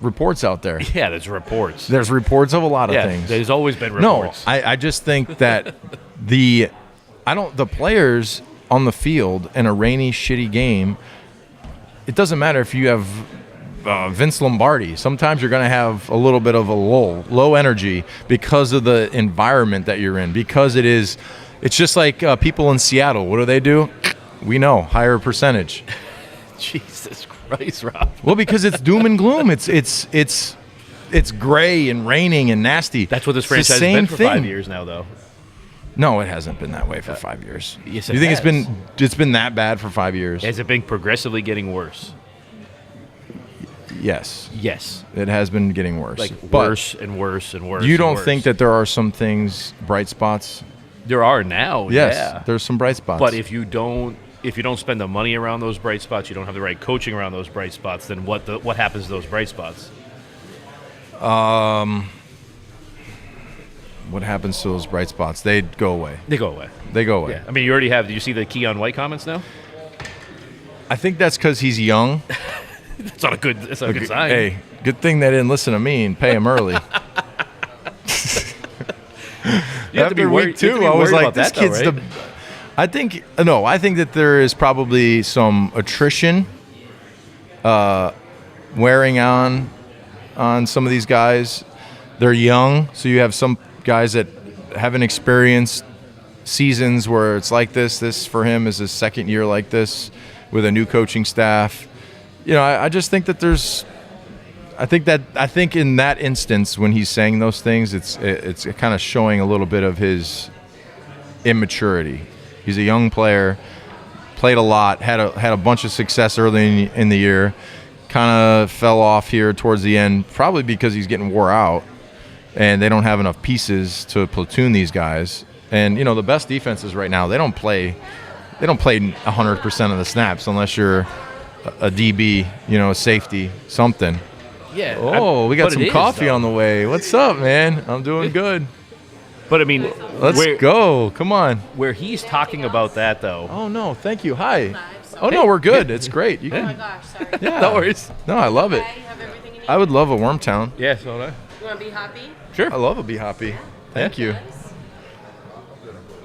reports out there. Yeah, there's reports. There's reports of a lot of things. There's always been reports. No, I just think that the players on the field in a rainy, shitty game, it doesn't matter if you have Vince Lombardi. Sometimes you're going to have a little bit of a low energy because of the environment that you're in, because it's just like people in Seattle. What do? We know, higher percentage. Jesus Christ, Rob. Well, because it's doom and gloom. It's gray and raining and nasty. That's what this franchise has been for 5 years now, though. No, it hasn't been that way for 5 years. Yes, you think it's been that bad for 5 years? Has it been progressively getting worse? Yes. Yes. It has been getting worse. Like worse and worse and worse. You don't think that there are some things, bright spots? There are now. Yes, yeah. There's some bright spots. But if you don't spend the money around those bright spots, you don't have the right coaching around those bright spots, then what happens to those bright spots? What happens to those bright spots? They go away. They go away. Yeah. I mean, you already have. Did you see the Keon White comments now? I think that's because he's young. That's not a good sign. Hey, good thing they didn't listen to me and pay him early. After week 2, I was like, this kid's the... I think that there is probably some attrition wearing on some of these guys. They're young, so you have some guys that haven't experienced seasons where it's like this. This, for him, is his second year like this with a new coaching staff. You know, I just think that there's – I think in that instance when he's saying those things, it's kind of showing a little bit of his immaturity. He's a young player, played a lot, had a bunch of success early in the year, kind of fell off here towards the end, probably because he's getting wore out, and they don't have enough pieces to platoon these guys. And, you know, the best defenses right now, they don't play 100% of the snaps unless you're a DB, you know, a safety, something. Yeah. Oh, we got some coffee on the way. What's up, man? I'm doing good. But, I mean, let's go. Come on. Where he's talking about that, though. Oh, no. Thank you. Hi. Oh, no, we're good. It's great. Oh, my gosh. Sorry. Yeah. No worries. No, I love it. You have everything you need? I would love a Wormtown. Yeah, so do I. You want to be happy? Sure. I love a Be Hoppy. Thank you. Nice.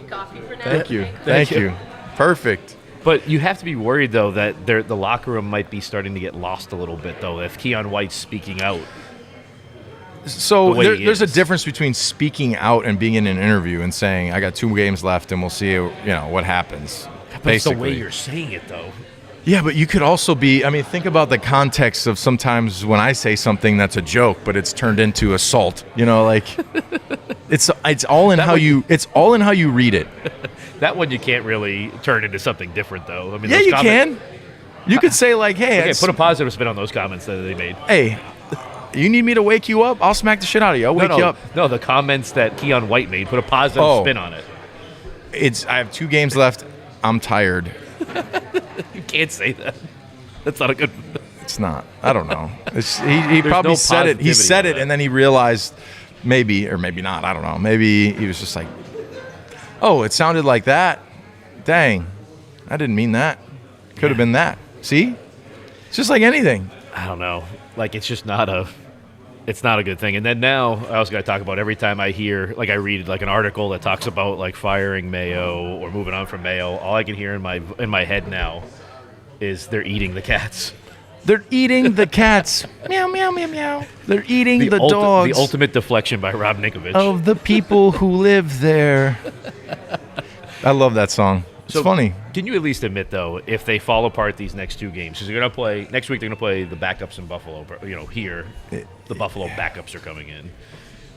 Coffee for now? Thank you. Okay, cool. Thank you. Perfect. But you have to be worried, though, that the locker room might be starting to get lost a little bit, though, if Keon White's speaking out. So there's a difference between speaking out and being in an interview and saying, I got 2 games left and we'll see, you know, what happens. But it's the way you're saying it, though. Yeah, but you could also be, I mean, think about the context of sometimes when I say something that's a joke, but it's turned into assault. You know, like it's all in how you read it. That one you can't really turn into something different, though. I mean, yeah, you can. You could say like, hey, okay, put a positive spin on those comments that they made. Hey, you need me to wake you up? I'll smack the shit out of you. I'll wake you up. No, the comments that Keon White made, put a positive spin on it. I have 2 games left. I'm tired. You can't say that. That's not a good. It's not. I don't know. He probably said it. He said it, and then he realized maybe or maybe not. I don't know. Maybe he was just like, oh, it sounded like that. Dang, I didn't mean that. Could have been that. See, it's just like anything. I don't know. Like it's just not a. It's not a good thing. And then now I also got to talk about every time I hear, like I read like an article that talks about like firing Mayo or moving on from Mayo, all I can hear in my head now is they're eating the cats. They're eating the cats. Meow, meow, meow, meow. They're eating the dogs. The ultimate deflection by Rob Ninkovich. Of the people who live there. I love that song. It's funny. Can you at least admit, though, if they fall apart these next 2 games, because they're going to play next week, they're going to play the backups in Buffalo. You know, here, the Buffalo backups are coming in.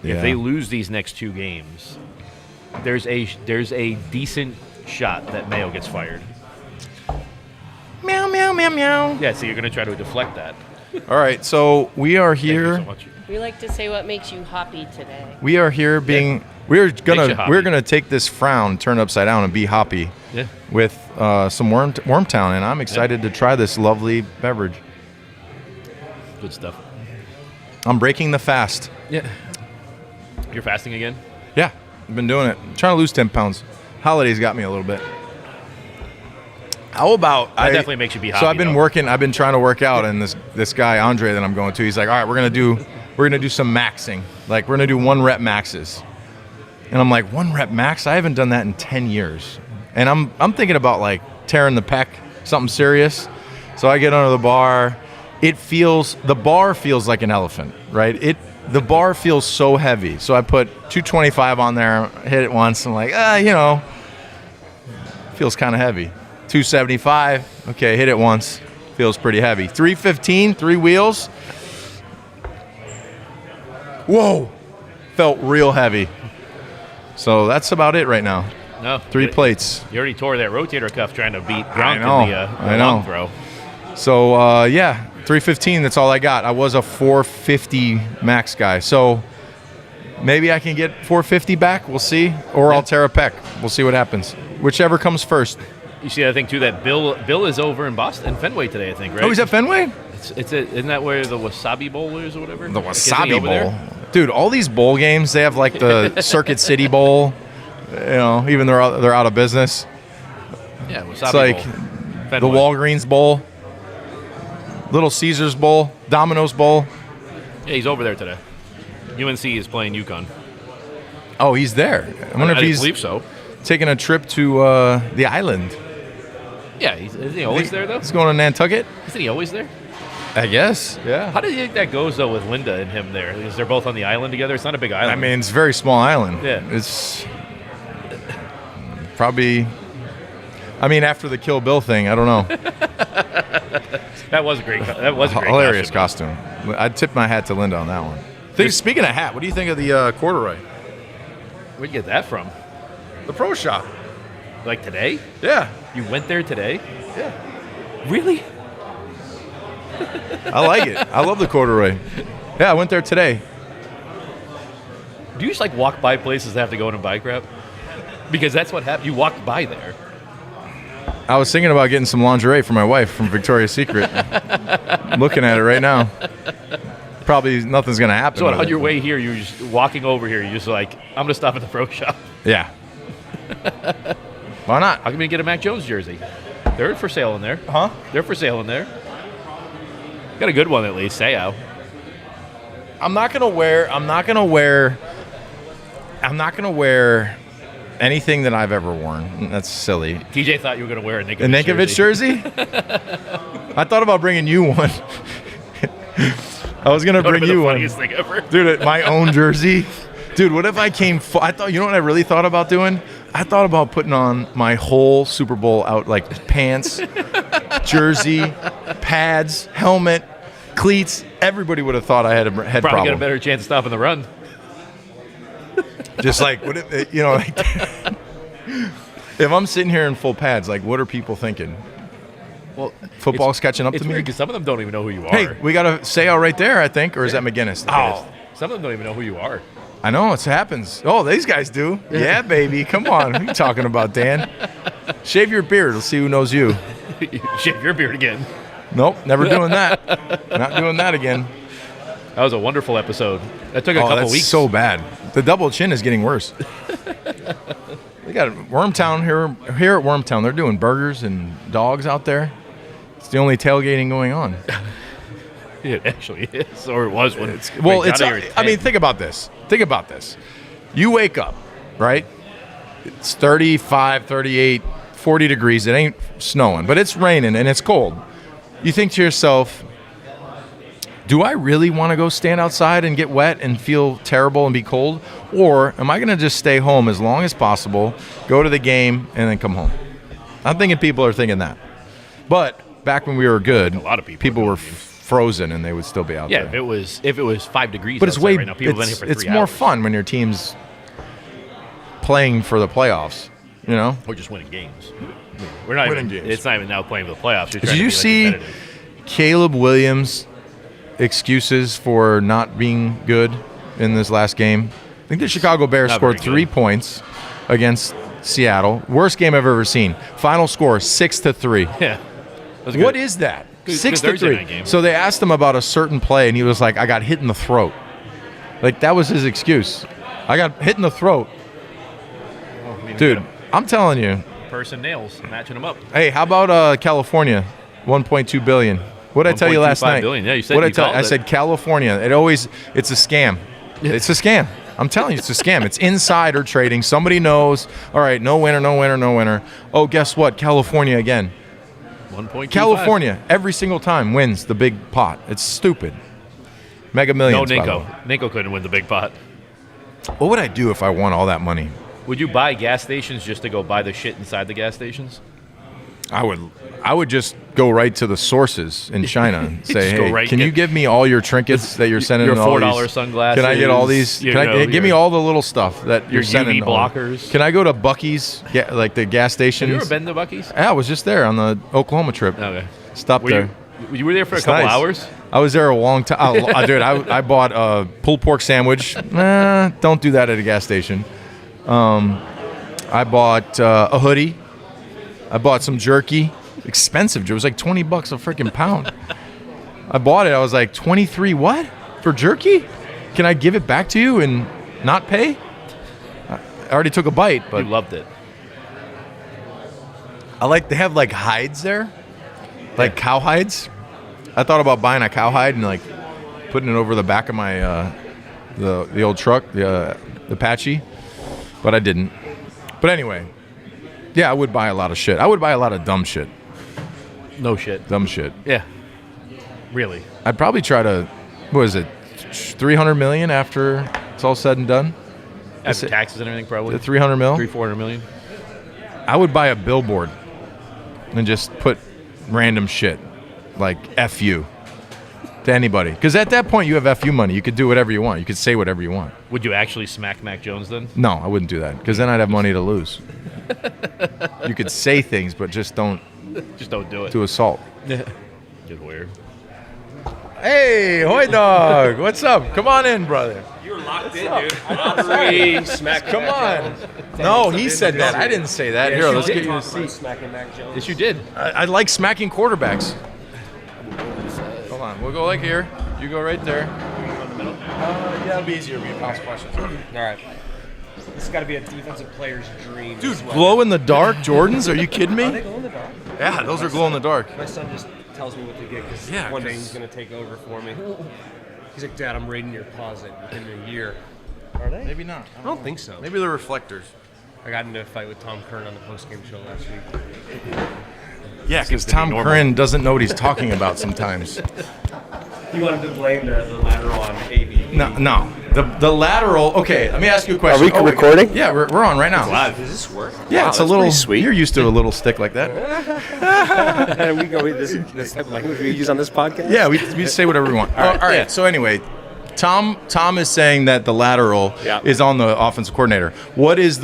Yeah. If they lose these next 2 games, there's a decent shot that Mayo gets fired. Meow, meow, meow, meow. Yeah, so you're going to try to deflect that. All right, so we are here. Thank you so much. We like to say what makes you hoppy today. We are here being. We're gonna take this frown, turn it upside down, and be hoppy with some Wormtown, and I'm excited to try this lovely beverage. Good stuff. I'm breaking the fast. Yeah. You're fasting again? Yeah, I've been doing it. I'm trying to lose 10 pounds. Holidays got me a little bit. How about That definitely makes you be happy. So I've been trying to work out, and this guy Andre that I'm going to, he's like, all right, we're gonna do some maxing. Like we're gonna do 1 rep maxes. And I'm like, 1 rep max? I haven't done that in 10 years. And I'm thinking about like tearing the pec, something serious. So I get under the bar. The bar feels like an elephant, right? The bar feels so heavy. So I put 225 on there, hit it once. I'm like, feels kind of heavy. 275, okay, hit it once. Feels pretty heavy. 315, 3 wheels. Whoa, felt real heavy. So that's about it right now. No, 3 plates. You already tore that rotator cuff trying to beat Gronk in the long throw. So 315. That's all I got. I was a 450 max guy. So maybe I can get 450 back. We'll see, or I'll tear a pec. We'll see what happens. Whichever comes first. You see, I think too that Bill is over in Boston, Fenway today. I think, right? Oh, he's at Fenway. Isn't that where the Wasabi Bowl is or whatever? The Wasabi Bowl, dude. All these bowl games, they have like the Circuit City Bowl. Even they're out of business. Yeah, Wasabi It's like Bowl. the Walgreens Bowl, Little Caesars Bowl, Domino's Bowl. Yeah, he's over there today. UNC is playing UConn. Oh, he's there. I wonder if he's believe so. Taking a trip to the island. Yeah, isn't he always there though? He's going to Nantucket. Isn't he always there? I guess. Yeah. How do you think that goes though with Linda and him there? Because they're both on the island together. It's not a big island. I mean, it's a very small island. Yeah. It's probably. I mean, after the Kill Bill thing, I don't know. That was a great hilarious costume. I'd tip my hat to Linda on that one. Speaking of hat, what do you think of the corduroy? Where'd you get that from? The pro shop. Like today? Yeah. You went there today? Yeah. Really? I like it. I love the corduroy. Yeah, I went there today. Do you just like walk by places that have to go in and buy crap? Because that's what happened. You walked by there. I was thinking about getting some lingerie for my wife from Victoria's Secret. I'm looking at it right now. Probably nothing's going to happen. So on your way here, you're just walking over here. You're just like, I'm going to stop at the pro shop. Yeah. Why not? How come you get a Mac Jones jersey? They're for sale in there. Huh? They're for sale in there. Got a good one at least. Say how. I'm not gonna wear anything that I've ever worn. That's silly. TJ thought you were gonna wear a Ninkovich, Ninkovich jersey? I thought about bringing you one. I was gonna bring you one, funniest thing ever. dude. My own jersey, dude. What if I came? I thought. You know what I really thought about doing? I thought about putting on my whole Super Bowl out, like pants, jersey, pads, helmet, cleats. Everybody would have thought I had a head Probably problem. got a better chance of stopping the run. Just like, what if, like, if I'm sitting here in full pads, like, what are people thinking? Well, Football's catching up to me. Because some of them don't even know who you are. Hey, we got a Seau right there, I think, or is that McGinnis? Oh, some of them don't even know who you are. I know, it happens. Oh, these guys do. Yeah, baby. Come on. What are you talking about, Dan? Shave your beard. Let's see who knows you. Shave your beard again. Nope, never doing that. Not doing that again. That was a wonderful episode. That took a couple that's weeks. So bad. The double chin is getting worse. They got Wormtown here at Wormtown. They're doing burgers and dogs out there. It's the only tailgating going on. It actually is, or it was when it's. Well, it's. I mean, think about this. Think about this. You wake up, right? It's 35, 38, 40 degrees. It ain't snowing, but it's raining and it's cold. You think to yourself, do I really want to go stand outside and get wet and feel terrible and be cold? Or am I going to just stay home as long as possible, go to the game, and then come home? I'm thinking people are thinking that. But back when we were good, a lot of people were frozen and they would still be out there. Yeah, if it was 5 degrees but it's right now, people have been here for 3 hours. It's more fun when your team's playing for the playoffs, you know? We're just winning games. We're not winning even, games. It's not even now playing for the playoffs. Did you see Caleb Williams' excuses for not being good in this last game? I think the Chicago Bears scored 3 points against Seattle. Worst game I've ever seen. Final score 6-3. Yeah. What is that? Good 6-3. So they asked him about a certain play, and he was like, I got hit in the throat. Like, that was his excuse. I got hit in the throat. Dude, I'm telling you, purse and nails, matching them up. Hey, how about California? 1.2 billion. What did I tell you last 1.25 night? billion. Yeah, you said I said California. It's a scam. It's a scam. I'm telling you, it's a scam. It's insider trading. Somebody knows. All right, no winner, no winner, no winner. Oh, guess what? California again. 1.25. California every single time wins the big pot. It's stupid. Mega Millions. No, by the way. Ninko. Ninko couldn't win the big pot. What would I do if I won all that money? Would you buy gas stations just to go buy the shit inside the gas stations? I would just go right to the sources in China and say, go hey, right can you give me all your trinkets that you're sending? Your in all $4 these? sunglasses. Can I get all these? Give me all the little stuff that your you're sending. UV blockers. Can I go to Buc-ee's, like the gas stations? Have you ever been to Buc-ee's? Yeah, I was just there on the Oklahoma trip. Okay. Stopped there. You were there for It's a couple nice. hours? I was there a long time. Dude, I bought a pulled pork sandwich. Don't do that at a gas station. I bought a hoodie. I bought some jerky. Expensive. It was like $20 a freaking pound. I bought it. I was like, 23 what? For jerky? Can I give it back to you and not pay? I already took a bite, but You loved it. they have like hides there. Like cow hides. I thought about buying a cow hide and like putting it over the back of my the old truck, the Apache, but I didn't. But anyway, yeah, I would buy a lot of shit. I would buy a lot of dumb shit. No shit. Dumb shit. Yeah. Really. I'd probably try to, what is it, 300 million after it's all said and done? After taxes and everything, probably. The 300 mil? 300-400 million. I would buy a billboard and just put random shit like F you to anybody. Because at that point, you have FU money. You could do whatever you want. You could say whatever you want. Would you actually smack Mac Jones then? No, I wouldn't do that because then I'd have money to lose. You could say things, but just don't do it. do assault. Get weird. Hey, Hoy Dog, what's up? Come on in, brother. You were locked in, dude. Three smack. Come on. No, he said that. I didn't say that. Here, let's get you a seat. Smacking Mac Jones. Yes, you did. I like smacking quarterbacks. Hold on, we'll go like here. You go right there. Yeah, it'll be easier when you ask questions. All right. This has got to be a defensive player's dream. Dude, glow in the dark Jordans? Are you kidding Are they me? glow in the dark? Yeah, those are glow in the dark. My son just tells me what to get because Yeah, one day 'cause- he's going to take over for me. He's like, Dad, I'm raiding your closet in a year. Are they? Maybe not. I don't think so. Maybe they're reflectors. I got into a fight with Tom Kern on the postgame show last week. Yeah, because to be Tom normal. Curran doesn't know what he's talking about sometimes. You wanted to blame the lateral on AB. No. The lateral. Okay, let me ask you a question. Are we recording? Yeah, we're on right now. Does this work? Yeah, Wow, it's a that's little pretty sweet. You're used to a little stick like that. And we go with this type of language we use on this podcast? Yeah, we say whatever we want. All right. yeah. So anyway, Tom is saying that the lateral Yeah. is on the offensive coordinator. What is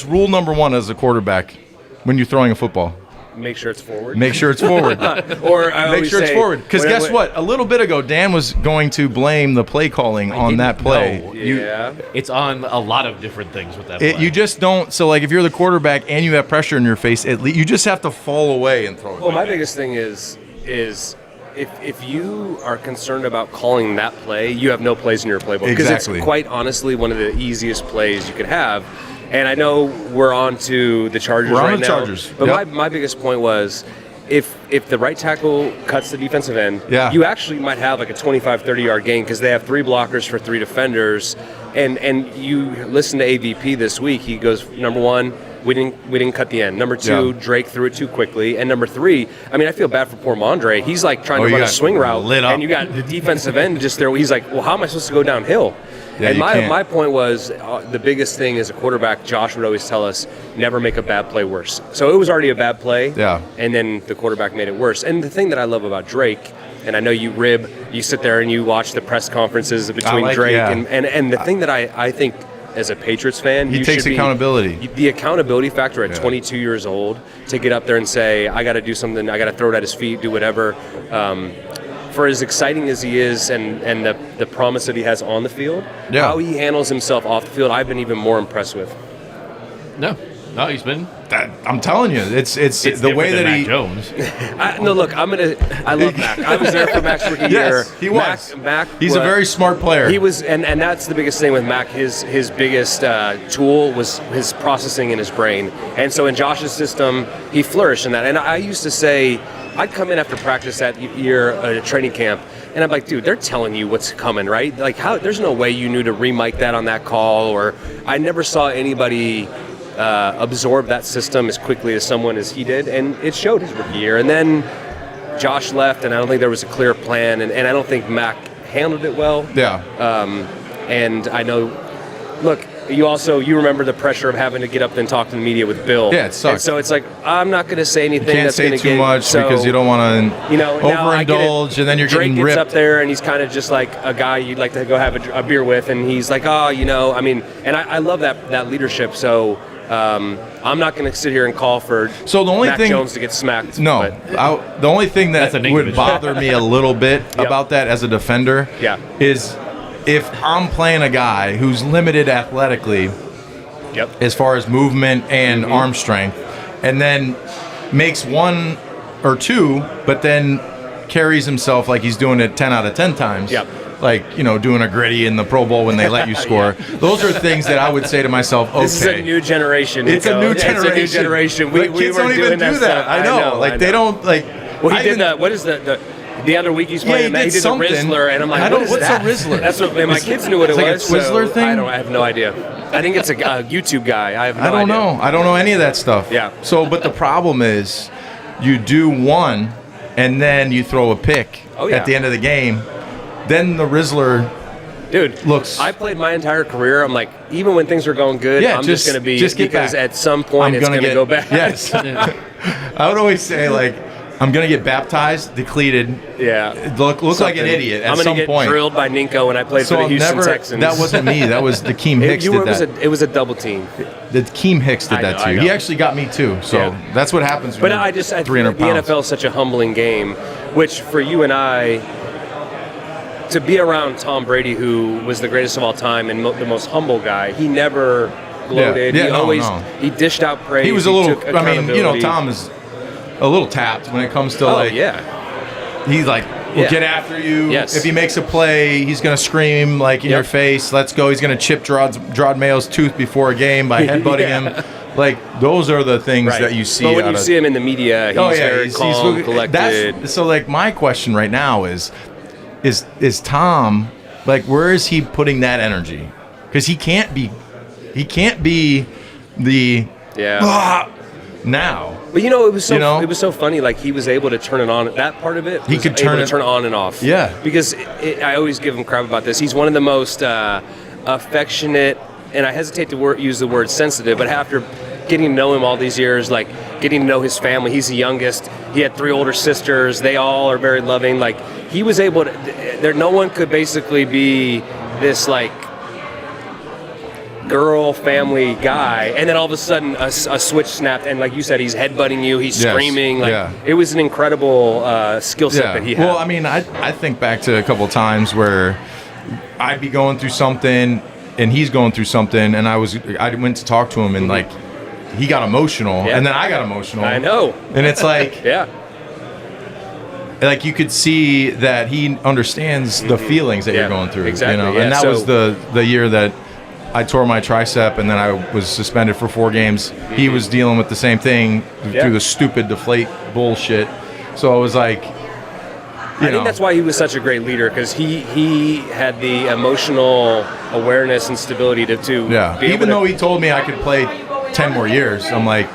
rule number one as a quarterback when you're throwing a football? Make sure it's forward. Make sure it's forward. Or I Make always sure it's say, forward. Because when I guess went- what? A little bit ago, Dan was going to blame the play calling on that play. No, Yeah. It's on a lot of different things with that play. You just don't. So, like, if you're the quarterback and you have pressure in your face, you just have to fall away and throw it. Well, my biggest thing is if you are concerned about calling that play, you have no plays in your playbook. Because Exactly. it's quite honestly one of the easiest plays you could have. And I know we're on to the Chargers We're on right the now. Chargers. But Yep. my biggest point was if the right tackle cuts the defensive end, Yeah. you actually might have like a 25, 30-yard gain because they have 3 blockers for 3 defenders. And you listen to AVP this week, he goes, number 1, we didn't cut the end. Number 2, Yeah. Drake threw it too quickly. And number 3, I mean, I feel bad for poor Mondre. He's like trying Oh, to you run a got swing route, lit up. and you got the defensive end just there. He's like, well, how am I supposed to go downhill? Yeah, and you can't. my point was the biggest thing as a quarterback, Josh would always tell us, never make a bad play worse. So it was already a bad play, Yeah. and then the quarterback made it worse. And the thing that I love about Drake, and I know you sit there and you watch the press conferences between Drake, yeah. and the thing that I think as a Patriots fan, He you takes should be- accountability. The accountability factor at Yeah. 22 years old to get up there and say, I got to do something, I got to throw it at his feet, do whatever. For as exciting as he is and the promise that he has on the field, Yeah. how he handles himself off the field, I've been even more impressed with. No. No, he's been. I'm telling you, it's the way that Mac he. Jones. No, look, I love Mac. I was there for Mac's rookie year. Yes, he was. Mac He's a very smart player. He was, and that's the biggest thing with Mac. His biggest tool was his processing in his brain. And so in Josh's system, he flourished in that. And I used to say, I'd come in after practice that year at a training camp, and I'm like, dude, they're telling you what's coming, right? Like, how? There's no way you knew to re-mic that on that call, or I never saw anybody absorb that system as quickly as someone as he did, and it showed his rookie year. And then Josh left, and I don't think there was a clear plan, and I don't think Mac handled it well. Yeah. And I know, look, you remember the pressure of having to get up and talk to the media with Bill. Yeah, it sucks. And so it's like, I'm not going to say anything Can't that's going say to too get much because you don't want to overindulge, and then you're Drake getting gets ripped. up there, and he's kind of just like a guy you'd like to go have a beer with, and he's like, and I love that leadership. So I'm not going to sit here and call for Mac Jones to get smacked. No, the only thing that would bother me a little bit about that as a defender is if I'm playing a guy who's limited athletically as far as movement and arm strength, and then makes one or two, but then carries himself like he's doing it 10 out of 10 times. Like, doing a gritty in the Pro Bowl when they let you score. Those are things that I would say to myself, okay. This is a new generation. It's a new generation. It's a new generation. We don't even do that. I know. Like, they don't, like... Well, he did what is the other week he's playing, he he did the Rizzler, and I'm like, what's that? What's a Rizzler? That's what my kids knew what it was. It's like a Twizzler thing? I have no idea. I think it's a YouTube guy. I have no idea. I don't know. I don't know any of that stuff. Yeah. So, but the problem is, you do one, and then you throw a pick at the end of the game. Then the Rizzler, dude, looks. I played my entire career. I'm like, even when things are going good, I'm just going to be because at some point it's going to go bad. Yes. I would always say like, I'm going to get baptized, deleted. Yeah. Look like an idiot at some point. I'm going to get drilled by Ninko when I played for the Houston Texans. That wasn't me. That was Dikeem Hicks did that. It was a double team. Dikeem Hicks did that to you. He actually got me too. So that's what happens when you're 300 pounds. The NFL is such a humbling game, which for you and I, to be around Tom Brady, who was the greatest of all time and the most humble guy, he never gloated. He dished out praise. He was a little, Tom is a little tapped when it comes to he's like, we'll get after you. Yes. If he makes a play, he's going to scream like in your face, let's go. He's going to chip Gerod Mayo's tooth before a game by headbutting him. Like, those are the things that you see. But when you see him in the media, he's very calm, collected. So, like, my question right now is Tom, like, where is he putting that energy? Because he can't be the now. But it was so funny. Like, he was able to turn it on. That part of it, he could turn it on and off. Yeah. Because I always give him crap about this. He's one of the most affectionate, and I hesitate to use the word sensitive, but after getting to know him all these years, like getting to know his family, he's the youngest. He had 3 older sisters. They all are very loving. Like, he was able to. No one could basically be this like girl family guy, and then all of a sudden a switch snapped, and like you said, he's headbutting you, he's screaming. Like, it was an incredible skill set that he had. Well, I mean, I think back to a couple of times where I'd be going through something and he's going through something, and I went to talk to him, and like he got emotional, and then I got emotional. I know. And it's like like you could see that he understands the feelings that you're going through. Exactly. And that was the year that I tore my tricep, and then I was suspended for 4 games. He was dealing with the same thing through the stupid deflate bullshit. So I was like, I think that's why he was such a great leader, because he had the emotional awareness and stability to be even though he told me I could play 10 more years, I'm like,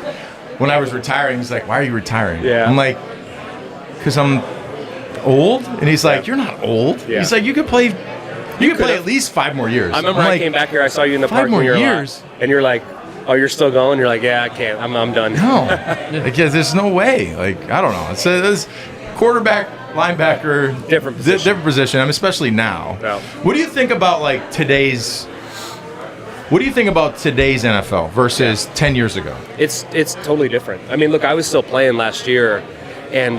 when I was retiring, he's like, why are you retiring? I'm like, because I'm old. And he's like, you're not old. He's like, you could play at least 5 more years. I remember I came back here, I saw you in the park 5 more years, and you're like, oh, you're still going? You're like, yeah, I can't. I'm done. No, because there's no way. Like, I don't know. It's quarterback, linebacker, different position. I mean, especially now. No. What do you think about like today's NFL versus 10 years ago? It's totally different. I mean, look, I was still playing last year, and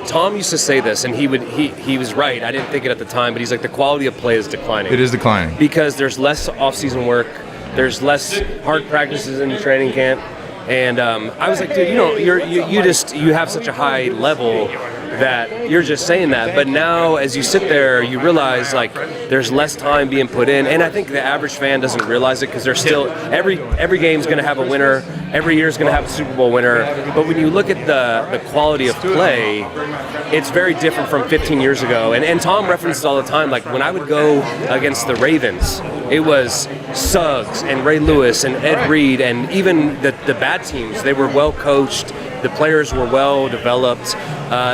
Tom used to say this, and he was right. I didn't think it at the time, but he's like, the quality of play is declining. It is declining because there's less off-season work. There's less hard practices in the training camp. And I was like, dude, you have such a high level that you're just saying that. But now, as you sit there, you realize like there's less time being put in. And I think the average fan doesn't realize it because there's still every game's going to have a winner. Every year's going to have a Super Bowl winner. But when you look at the quality of play, it's very different from 15 years ago. And Tom referenced it all the time. Like when I would go against the Ravens, it was Suggs and Ray Lewis and Ed Reed and even the bad teams. They were well coached. The players were well developed.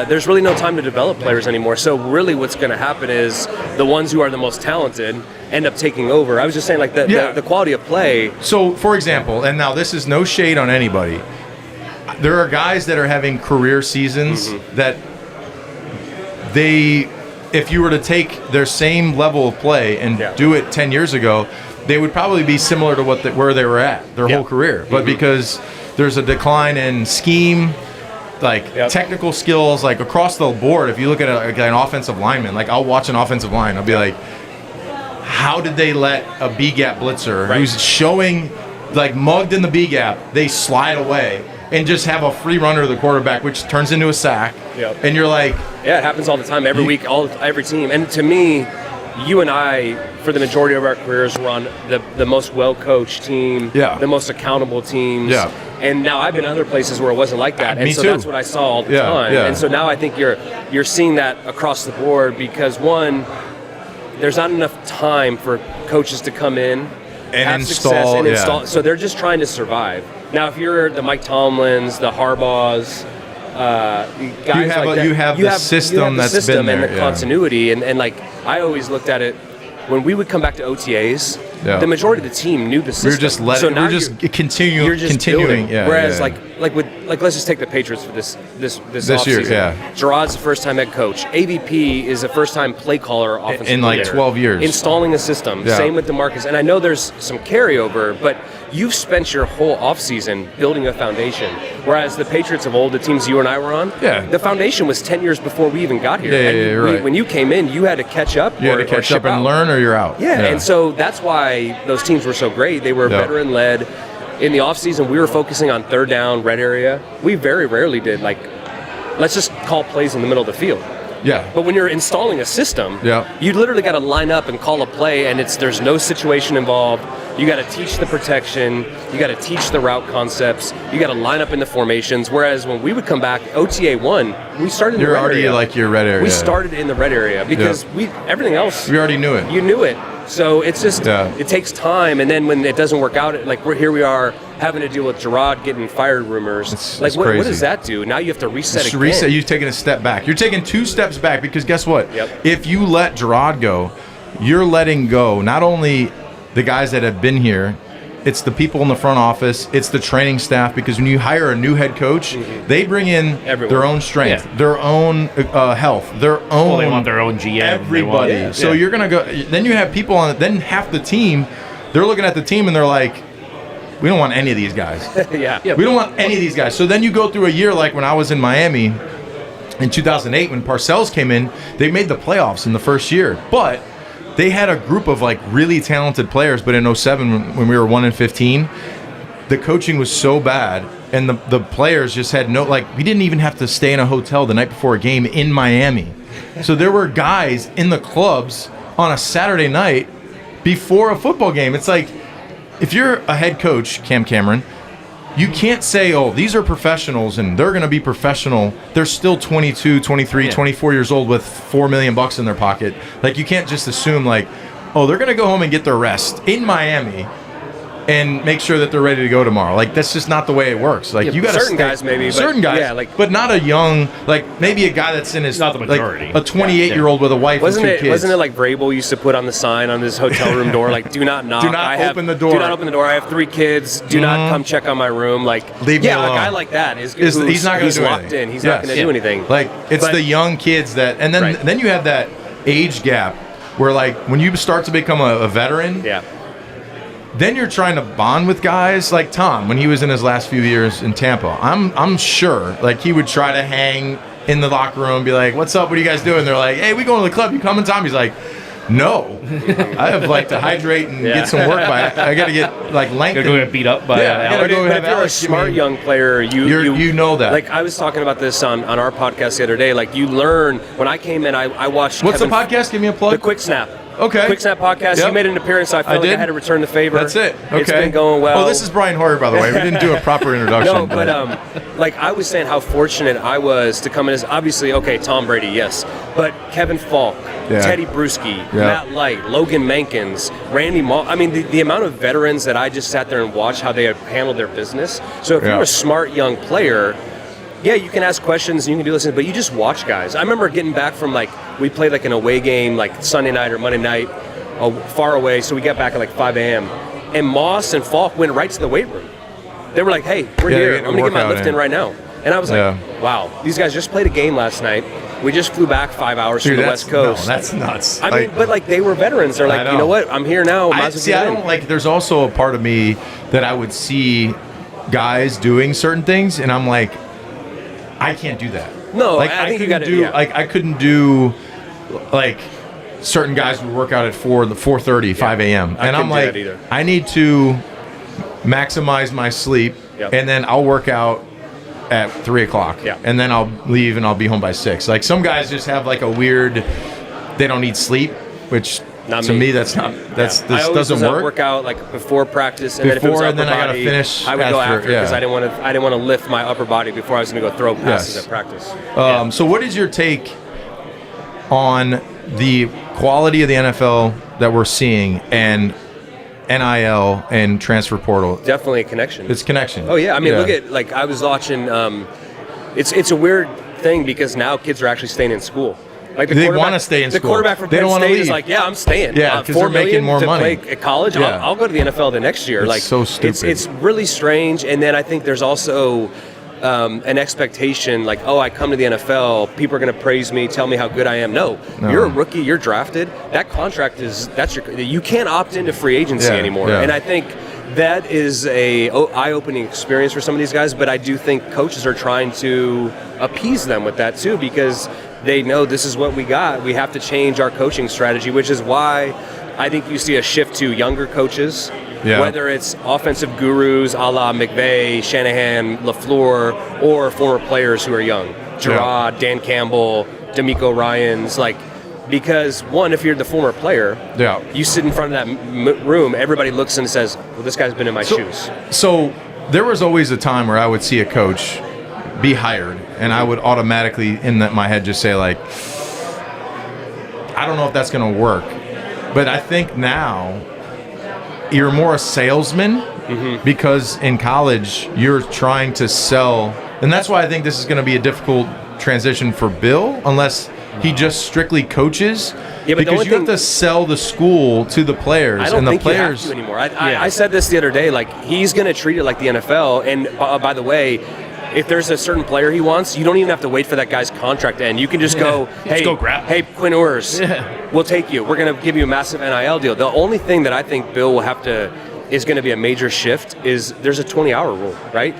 There's really no time to develop players anymore. So really what's going to happen is the ones who are the most talented end up taking over. I was just saying like the quality of play. So, for example, and now this is no shade on anybody, there are guys that are having career seasons that if you were to take their same level of play and do it 10 years ago, they would probably be similar to where they were at their whole career. But because there's a decline in scheme, like technical skills, like across the board. If you look at an offensive lineman, like I'll watch an offensive line, I'll be like, how did they let a B-gap blitzer who's showing like mugged in the B-gap, they slide away and just have a free runner to the quarterback, which turns into a sack. And you're like... Yeah, it happens all the time, every week, every team. And to me, you and I, for the majority of our careers, were on the most well-coached team, the most accountable teams. And now I've been other places where it wasn't like that. And so that's what I saw all the time. And so now I think you're seeing that across the board because, one, there's not enough time for coaches to come in and have success and install. So they're just trying to survive. Now, if you're the Mike Tomlins, the Harbaughs, guys you have the system that's been there, and the continuity. And like I always looked at it when we would come back to OTAs. The majority of the team knew the system. We're just continuing. Whereas like let's just take the Patriots for this year. Gerod's the first time head coach. AVP is the first time play caller offensive in like 12 years. Installing a system. Same with DeMarcus. And I know there's some carryover, but you've spent your whole offseason building a foundation. Whereas the Patriots of old, the teams you and I were on, the foundation was 10 years before we even got here. When you came in, you had to catch up. You had to catch up and learn, or you're out. And so that's why those teams were so great. They were veteran-led. In the offseason, we were focusing on third down, red area. We very rarely did, like, let's just call plays in the middle of the field. But when you're installing a system, you literally got to line up and call a play, and there's no situation involved. You got to teach the protection. You got to teach the route concepts. You got to line up in the formations. Whereas when we would come back, OTA 1, we started in the red area. You're already like your red area. We started in the red area because everything else. We already knew it. You knew it. So it's just, it takes time. And then when it doesn't work out, like here we are having to deal with Gerod getting fired rumors. It's what does that do? Now you have to reset again. You're taking a step back. You're taking 2 steps back because guess what? If you let Gerod go, you're letting go not only the guys that have been here, it's the people in the front office, it's the training staff, because when you hire a new head coach, they bring in their own strength, their own health, their own... Well, they want their own GM. Everybody. So you're going to go... Then you have people on it, then half the team, they're looking at the team and they're like, we don't want any of these guys. We don't want any of these guys. So then you go through a year like when I was in Miami in 2008 when Parcells came in, they made the playoffs in the first year. But they had a group of like really talented players, but in 07 when we were 1-15, the coaching was so bad and the players just had no, like, we didn't even have to stay in a hotel the night before a game in Miami. So there were guys in the clubs on a Saturday night before a football game. It's like, if you're a head coach, Cam Cameron, you can't say, oh, these are professionals and they're going to be professional. They're still 22, 23, 24 years old with $4 million in their pocket. Like, you can't just assume, like, oh, they're going to go home and get their rest in Miami and make sure that they're ready to go tomorrow. Like, that's just not the way it works. Like, you got to certain guys maybe, certain guys, but not a young, like maybe a guy that's in his not the majority, like a 28-year-old with a wife and 2 kids. Wasn't it like Vrabel used to put on the sign on his hotel room door, like, do not knock. Do not open the door. Do not open the door. I have 3 kids. Do not come check on my room. Like, leave me alone. A guy like that he's not going to do locked anything. in. He's not going to do anything. Like, it's the young kids that, and then you have that age gap where, like, when you start to become a veteran. Then you're trying to bond with guys like Tom when he was in his last few years in Tampa. I'm sure like he would try to hang in the locker room, be like, "What's up? What are you guys doing?" They're like, "Hey, we going to the club. You coming, Tom?" He's like, No, I have like to hydrate and get some work by. I got to get like length. Gotta go get beat up by Yeah, I gotta Alex. go But have if you're a Alex give smart me- young player, you know that. Like I was talking about this on our podcast the other day. Like you learn. When I came in, I watched. What's Kevin, the podcast? Give me a plug. The Quick Snap. Okay. Quick Snap podcast. Yep. You made an appearance. So I felt like did. I had to return the favor. That's it. Okay. It's been going well. Oh, this is Brien Hoyer, by the way. We didn't do a proper introduction. No, but like I was saying, how fortunate I was to come in as obviously Tom Brady, yes, but Kevin Falk, Yeah. Teddy Bruschi, Yeah. Matt Light, Logan Mankins, Randy Moss. I mean, the amount of veterans that I just sat there and watched how they have handled their business. So if Yeah. you're a smart young player, yeah, you can ask questions and you can do this, but you just watch guys. I remember getting back from we played like an away game like Sunday night or Monday night, far away. So we got back at like 5 a.m. and Moss and Falk went right to the weight room. They were like, "Hey, we're Yeah, here. getting I'm a gonna get my workout lift in in. right now." And I was like, "Wow, these guys just played a game last night. We just flew back 5 hours Dude, from the that's- West Coast." No, that's nuts. I mean, but like they were veterans. They're like, know. "You know what? I'm here now. Might as well See, get I in." don't like. There's also a part of me that I would see guys doing certain things, and I'm like, I can't do that. No, like I think you couldn't gotta- do. yeah. Like I couldn't do, like certain guys would work out at 4:30, 5 a.m. I And I'm couldn't do like, that either. I need to maximize my sleep, Yep. and then I'll work out at 3 o'clock, Yeah. and then I'll leave and I'll be home by 6. Like some guys just have like a weird, they don't need sleep, which Not to me. me that's not this I always doesn't was work. out like before practice, and then if it was Before, upper and then I gotta body, finish I would go after, after because yeah. I didn't want to lift my upper body before I was going to go throw passes Yes. at practice. So what is your take on the quality of the NFL that we're seeing and NIL and transfer portal? Definitely a connection. It's connection. Oh yeah, I mean, look at like I was watching. It's a weird thing because now kids are actually staying in school. Like They quarterback- wanna stay in the school. quarterback from They Penn don't wanna State is leave. like, yeah, I'm staying. Yeah, 'cause they're $4 million making more to money. play at college. Yeah. I'll go to the NFL the next year. It's like so stupid. It's really strange. And then I think there's also an expectation like, oh, I come to the NFL, people are going to praise me, tell me how good I am. No, you're a rookie, you're drafted. That contract you can't opt into free agency anymore. yeah. And I think that is a eye-opening experience for some of these guys, but I do think coaches are trying to appease them with that too, because they know this is what we got. We have to change our coaching strategy, which is why I think you see a shift to younger coaches, whether it's offensive gurus a la McVay, Shanahan, LaFleur, or former players who are young. Gerod, Dan Campbell, D'Amico Ryans, because one, if you're the former player, you sit in front of that room, everybody looks and says, well, this guy's been in my shoes. So there was always a time where I would see a coach be hired, and I would automatically in my head just say like, I don't know if that's going to work. But I think now you're more a salesman because in college you're trying to sell, and that's why I think this is going to be a difficult transition for Bill unless he just strictly coaches. Yeah, but because you have to sell the school to the players, I don't and the think players you have to anymore. I said this the other day. Like he's going to treat it like the NFL. And by the way, if there's a certain player he wants, you don't even have to wait for that guy's contract to end. You can just go, hey, go grab him. hey, Quinn Ewers, we'll take you. We're going to give you a massive NIL deal. The only thing that I think Bill will have to is going to be a major shift is there's a 20-hour rule, right?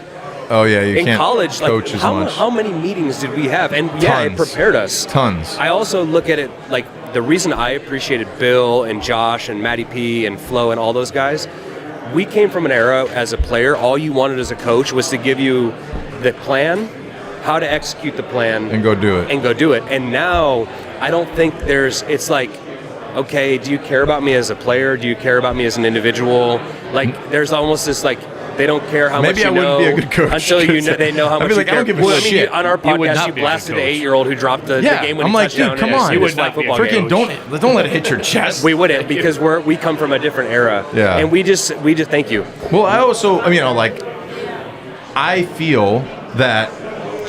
Oh yeah, you in can't college, coach as much. how many meetings did we have? And yeah, it Tons. prepared us. Tons. I also look at it like the reason I appreciated Bill and Josh and Matty P and Flo and all those guys, we came from an era as a player, all you wanted as a coach was to give you the plan, how to execute the plan. And go do it. And now I don't think it's like, okay, do you care about me as a player? Do you care about me as an individual? Like there's almost this like, they don't care how Maybe much you I wouldn't know be a good coach. until they know how I'd much be like, you I care. don't give a Well, shit. on our You would podcast, not you be a good blasted the coach. 8-year-old who dropped the game when I'm he like, touchdown. dude, come in a on. You would flag not be a football coach. game. Freaking don't let it hit your chest. We wouldn't because we come from a different era. Yeah. And we just thank you. Well, I also, I feel that.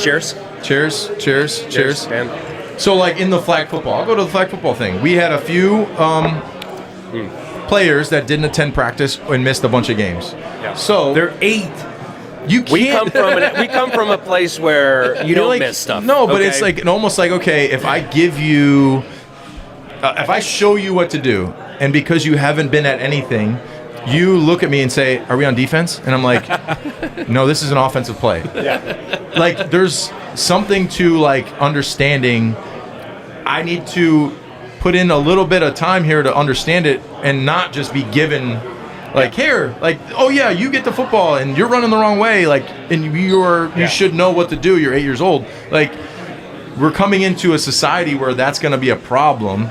Cheers. Cheers. Man. So, like in the flag football, I'll go to the flag football thing. We had a few players that didn't attend practice and missed a bunch of games. Yeah. So They're 8. you can't. We come from a place where you don't miss stuff. No, but okay? it's like almost like, okay, if I give you, if I show you what to do, and because you haven't been at anything, you look at me and say, "Are we on defense?" And I'm like, "No, this is an offensive play." Yeah. Like there's something to like understanding. I need to put in a little bit of time here to understand it and not just be given like here, like, oh yeah, you get the football and you're running the wrong way, like, and you should know what to do. You're 8 years old. Like, we're coming into a society where that's going to be a problem.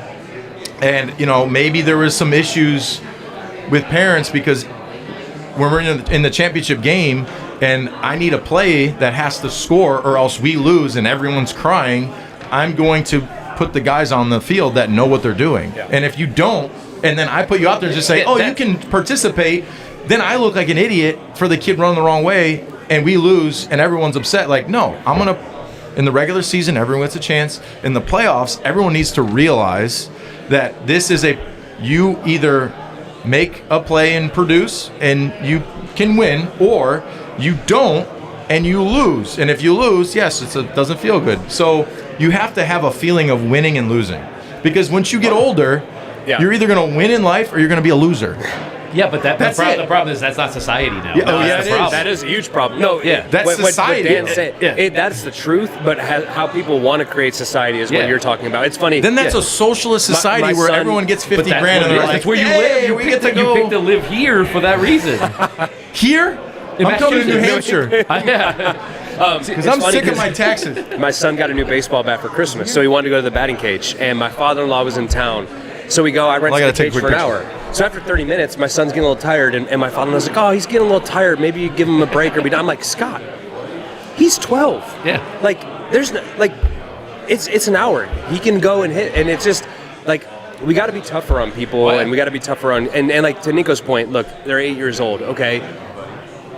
And, you know, maybe there was some issues with parents because when we're in the championship game and I need a play that has to score or else we lose and everyone's crying, I'm going to put the guys on the field that know what they're doing. Yeah. And if you don't, and then I put you out there and just say, you can participate, then I look like an idiot for the kid running the wrong way and we lose and everyone's upset. Like, no, I'm going to, in the regular season, everyone gets a chance. In the playoffs, everyone needs to realize that this is you either make a play and produce and you can win, or you don't and you lose. And if you lose, yes, it doesn't feel good. So you have to have a feeling of winning and losing. Because once you get older, you're either going to win in life or you're going to be a loser. Yeah, but the problem is that's not society now. Yeah, that is a huge problem. No, that's society. What Dan said, that's the truth, but how people want to create society is what you're talking about. It's funny. Then that's a socialist society where everyone gets 50 grand and they're like, that's where you live. We get to go. You picked to live here for that reason. Here? I'm coming to New Hampshire. Because I'm sick of my taxes. My son got a new baseball bat for Christmas, so he wanted to go to the batting cage, and my father-in-law was in town. So we go, I rented the cage for an hour. So after 30 minutes, my son's getting a little tired, and my father-in-law's like, oh, he's getting a little tired. Maybe you give him a break or be done. I'm like, Scott, he's 12. Yeah. Like, there's no, like, it's an hour. He can go and hit, and it's just, like, we got to be tougher on people, and we got to be tougher on, and like, to Nico's point, look, they're 8 years old, okay?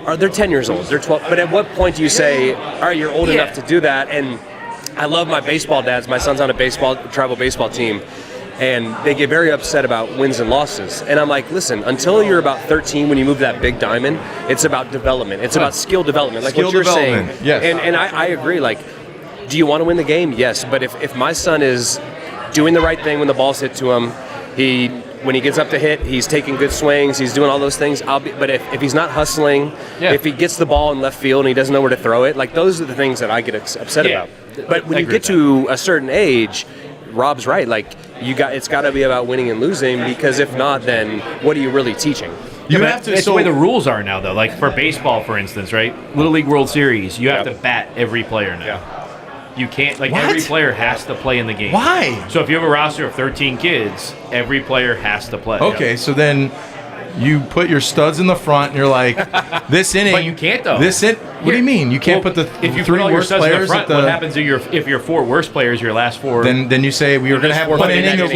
Or they're 10 years old, they're 12. But at what point do you say, all right, you're old enough to do that? And I love my baseball dads. My son's on a travel baseball team. And they get very upset about wins and losses. And I'm like, listen, until you're about 13, when you move that big diamond, it's about development. It's about skill development, like what you're saying. Yes. And I agree. Like, do you want to win the game? Yes. But if my son is doing the right thing when the ball's hit to him, when he gets up to hit, he's taking good swings, he's doing all those things. But if he's not hustling, if he gets the ball in left field and he doesn't know where to throw it, like, those are the things that I get upset about. But when you get to a certain age, Rob's right. Like, it's got to be about winning and losing, because if not, then what are you really teaching? You have to. It's the way the rules are now, though. Like for baseball, for instance, right? Little League World Series, you have to bat every player now. Yeah. You can't. Like, every player has to play in the game. Why? So if you have a roster of 13 kids, every player has to play. Okay, so then you put your studs in the front, and you're like, this inning. But you can't, though. What do you mean? You can't put the if you three put all your worst studs in the players front, what happens if your four worst players, your last four? Then you say we're going to have one inning of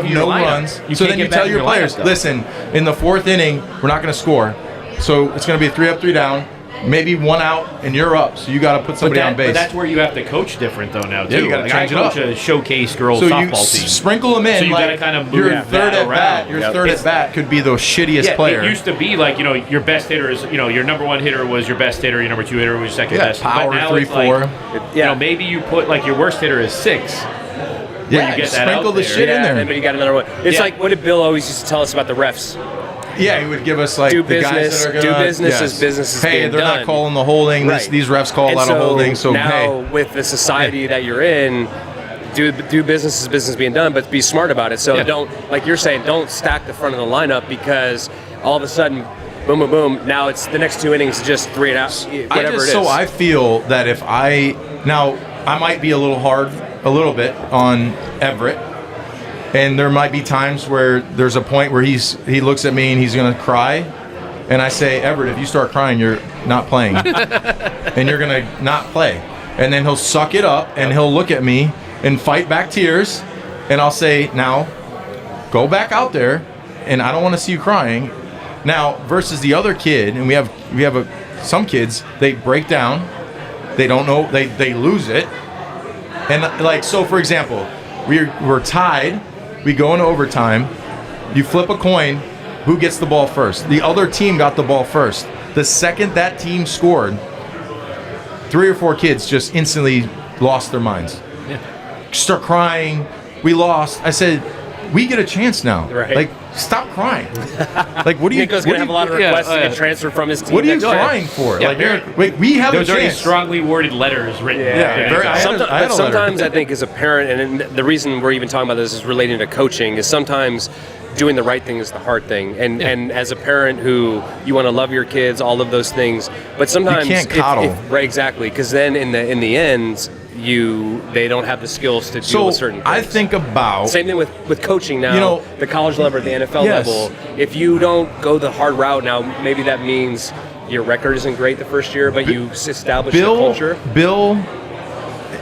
no runs. So then you tell your players, listen, in the fourth inning, we're not going to score. So it's going to be a 3 up, 3 down. Maybe one out and you're up, so you got to put somebody on base. But that's where you have to coach different, though, now, too. Yeah, you got to change it up. I coach a showcase girls softball team. Sprinkle them in. So you got to kind of move your third at bat. Your third at bat could be the shittiest player. It used to be like, your best hitter is, your number one hitter was your best hitter, your number two hitter was your second best. Power, but now 3, it's 4. Like, maybe you put, like, your worst hitter is 6. Yeah, you get sprinkle the shit in there. But you got another one. It's like, what did Bill always used to tell us about the refs? Yeah, he would give us like do the guys that are gonna do business as business is hey, they're not calling the holding. Right. These refs call out a holding. So now with the society that you're in, do business as business being done, but be smart about it. So don't, like you're saying, don't stack the front of the lineup, because all of a sudden, boom, boom, boom. Now it's the next 2 innings, just 3 out, whatever it is. So I feel that if I might be a little bit on Everett. And there might be times where there's a point where he looks at me and he's going to cry. And I say, Everett, if you start crying, you're not playing. And you're going to not play. And then he'll suck it up and he'll look at me and fight back tears. And I'll say, now, go back out there. And I don't want to see you crying. Now, versus the other kid, and we have some kids, they break down. They don't know, they lose it. And like, so for example, we're tied. We go into overtime. You flip a coin. Who gets the ball first? The other team got the ball first. The second that team scored, 3 or 4 kids just instantly lost their minds. Yeah. Start crying. We lost. I said, we get a chance now. Right. Like, stop crying. Like, what do you? Nico's gonna have a lot of requests to get transferred from his team. What are you next year. crying for? Yeah, like, wait, we have a There's already chance. strongly worded letters written. Yeah, very- I had a letter. Sometimes I think as a parent, and the reason we're even talking about this is relating to coaching, is sometimes doing the right thing is the hard thing. And as a parent who you want to love your kids, all of those things, but sometimes You can't coddle. right, exactly, because then in the end, they don't have the skills to deal with certain things. I think about Same thing with coaching now, You know, the college level, the NFL yes. level. If you don't go the hard route now, maybe that means your record isn't great the first year, but you establish your culture. Bill,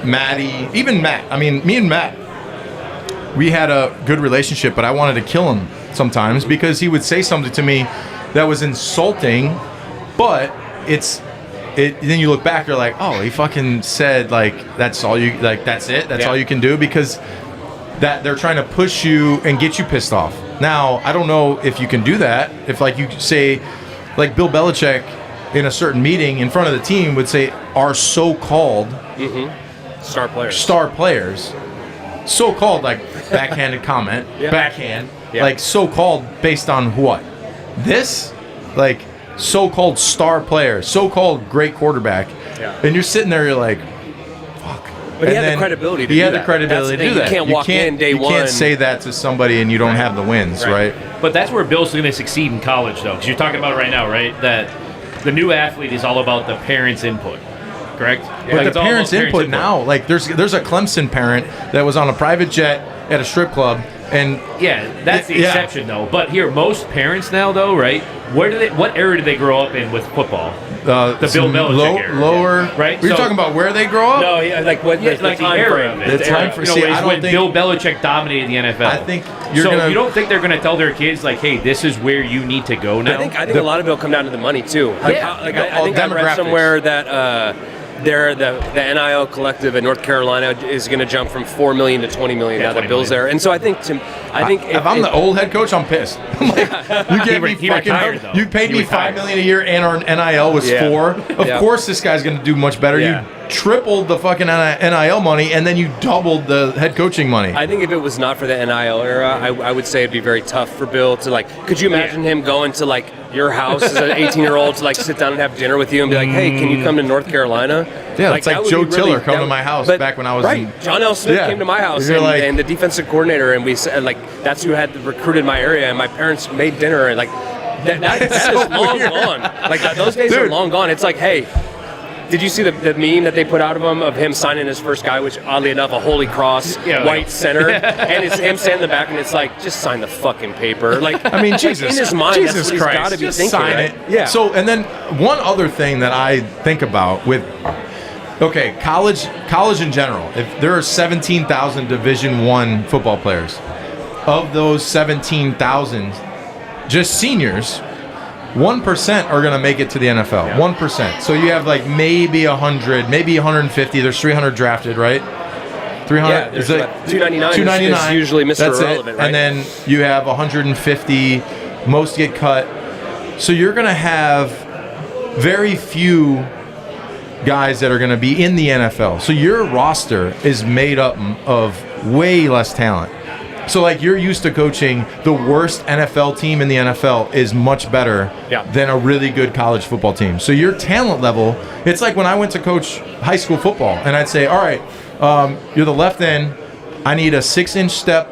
Maddie, even Matt. I mean, me and Matt, we had a good relationship, but I wanted to kill him sometimes because he would say something to me that was insulting, but then you look back, you're like, oh, he fucking said that's all you that's it, that's all you can do, because that they're trying to push you and get you pissed off. Now, I don't know if you can do that. If you say, like Bill Belichick in a certain meeting in front of the team would say, our so-called star players. So-called, backhanded comment, backhand, so-called based on what? This? So-called star player, so-called great quarterback. Yeah. And you're sitting there, you're like, fuck. But he had the credibility to do that. He had the credibility to do that. You can't walk in day one. You can't say that to somebody and you don't have the wins, right? But that's where Bill's going to succeed in college, though, because you're talking about it right now, right? That the new athlete is all about the parents' input. Correct? But the parents' input now, there's a Clemson parent that was on a private jet at a strip club, and that's the exception though. But here, most parents now, though, right? What era did they grow up in with football? The Bill Belichick era, lower, right? You're talking about where they grow up? No, the time era. The time frame. See, I don't when think Bill Belichick dominated the NFL. I think you don't think they're going to tell their kids hey, this is where you need to go now? I think a lot of it will come down to the money too. I think I read demographics. somewhere that the NIL collective in North Carolina is going to jump from $4 million to $20 million now that Bill's there. And so I think if I'm the old head coach, I'm pissed. I'm you gave me you paid me $5 million a year, and our NIL was $4 million. Of course, this guy's going to do much better. Yeah. You tripled the fucking NIL money, and then you doubled the head coaching money. I think if it was not for the NIL era, I would say it'd be very tough for Bill to could you imagine him going to your house as an 18-year-old to sit down and have dinner with you and be like, hey, can you come to North Carolina? Yeah, it's like Joe Tiller coming to my house back when I was in... John L. Smith came to my house and the defensive coordinator, and we said that's who had recruited my area, and my parents made dinner, and that is so long gone. Those days are long gone. It's hey, did you see the meme that they put out of him signing his first guy, which oddly enough, a Holy Cross white center, and it's him standing in the back, and it's just sign the fucking paper. I mean, Jesus, in his mind, Jesus that's what Christ, he's got to be just thinking. sign Right? it. Yeah. So, and then one other thing that I think about with, college in general. If there are 17,000 Division I football players, of those 17,000, just seniors. 1% are going to make it to the NFL. Yeah. 1%. So you have maybe 100, maybe 150. There's 300 drafted, right? 300. Yeah, there's 299. 299 is usually Mr. That's Irrelevant, right? And then you have 150. Most get cut. So you're going to have very few guys that are going to be in the NFL. So your roster is made up of way less talent. So you're used to coaching the worst NFL team in the NFL is much better than a really good college football team. So your talent level, it's like when I went to coach high school football, and I'd say, all right, you're the left end. I need a 6-inch step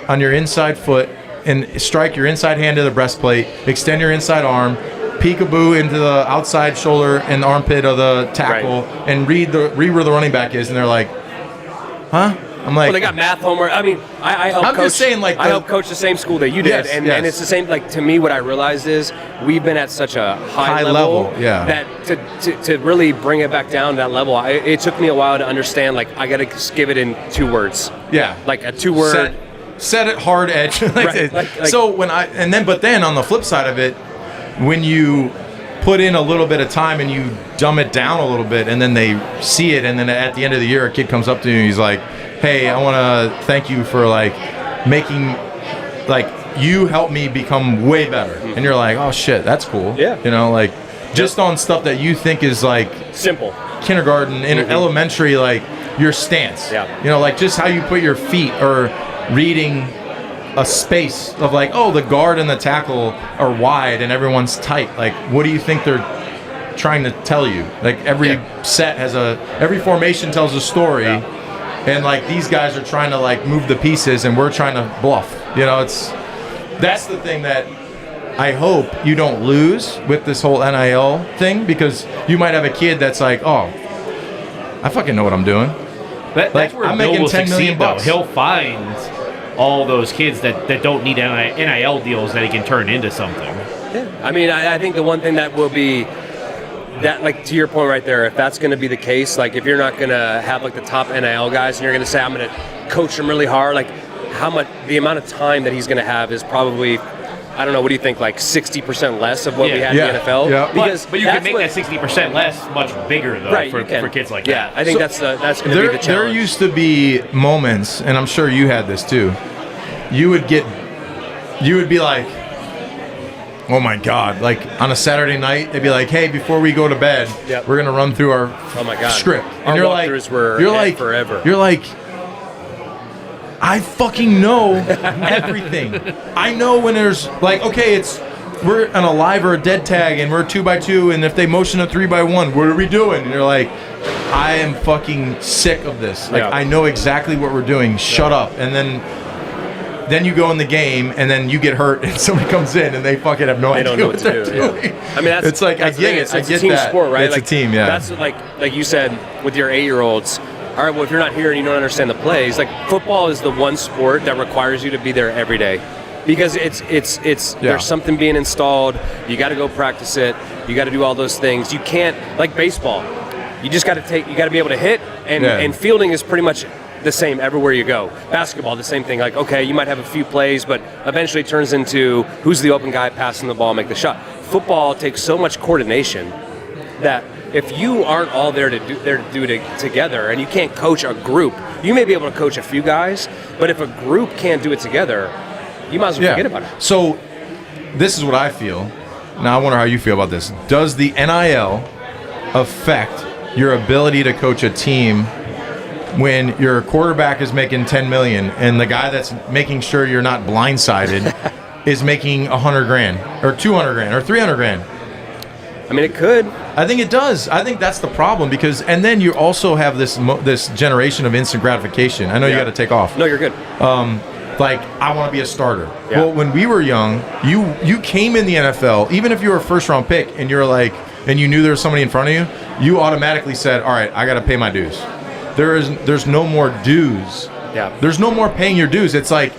on your inside foot and strike your inside hand to the breastplate, extend your inside arm, peekaboo into the outside shoulder and armpit of the tackle, and read where the running back is, and they're like, huh? I'm like, well, they got math homework. I mean, I helped coach. Just saying, I helped coach the same school that you did, and it's the same. To me, what I realized is we've been at such a high level that to really bring it back down to that level, it took me a while to understand. I got to give it in 2 words. Yeah, a 2-word. Set it hard edge. So but then on the flip side of it, when you put in a little bit of time and you dumb it down a little bit, and then they see it, and then at the end of the year, a kid comes up to you and he's like, hey, I want to thank you for making you helped me become way better. And you're like, oh shit, that's cool. Yeah. Just on stuff that you think is simple, kindergarten, in elementary, your stance. Yeah. Just how you put your feet, or reading a space of like, oh, the guard and the tackle are wide and everyone's tight. Like, what do you think they're trying to tell you? Like, every set has every formation tells a story, and like these guys are trying to like move the pieces, and we're trying to bluff. That's the thing that I hope you don't lose with this whole NIL thing, because you might have a kid that's like, oh, I fucking know what I'm doing. That's where I'm Bill making will $10 million succeed, though. He'll find all those kids that don't need NIL deals that he can turn into something. Yeah. I mean, I think the one thing that will be that, like, to your point right there, if that's going to be the case, like if you're not going to have like the top NIL guys and you're going to say I'm going to coach them really hard, like the amount of time that he's going to have is probably, I don't know, what do you think, like 60% less of what we had in the NFL? Yeah. But you can make that 60% less much bigger, though, for kids like that. Yeah, I think that's going to be the challenge. There used to be moments, and I'm sure you had this too. You would be like, oh my God, like on a Saturday night, they'd be like, hey, before we go to bed, we're going to run through our script. And Our you're like, forever. You're like, I fucking know everything. I know when there's like, okay, we're on a live or a dead tag and we're 2x2, and if they motion a 3x1, what are we doing? And you're like, I am fucking sick of this. Like, I know exactly what we're doing. Shut up. And then you go in the game, and then you get hurt, and somebody comes in, and they fucking have no idea don't know what they're doing. Yeah. I mean, it's like, that's I get it. It's I a get team that. sport, right? It's like, a team, yeah. That's like you said with your 8-year-olds. All right, well, if you're not here and you don't understand the plays, like football is the one sport that requires you to be there every day, because there's something being installed. You got to go practice it. You got to do all those things. You can't, like baseball. You just got to be able to hit, and fielding is pretty much the same everywhere you go. Basketball, the same thing. Like, okay, you might have a few plays, but eventually it turns into who's the open guy passing the ball, make the shot. Football takes so much coordination that if you aren't all there to do it together, and you can't coach a group, you may be able to coach a few guys, but if a group can't do it together, you might as well forget about it. So this is what I feel. Now I wonder how you feel about this. Does the NIL affect your ability to coach a team when your quarterback is making $10 million and the guy that's making sure you're not blindsided is making $100,000 or $200,000 or $300,000? I mean, it could. I think it does. I think that's the problem, because, and then you also have this generation of instant gratification. I know you got to take off. No, you're good. Like, I want to be a starter. Yeah. Well, when we were young, you came in the NFL, even if you were a first-round pick and you're like, and you knew there was somebody in front of you, you automatically said, all right, I got to pay my dues. There's no more dues. Yeah. There's no more paying your dues. It's like,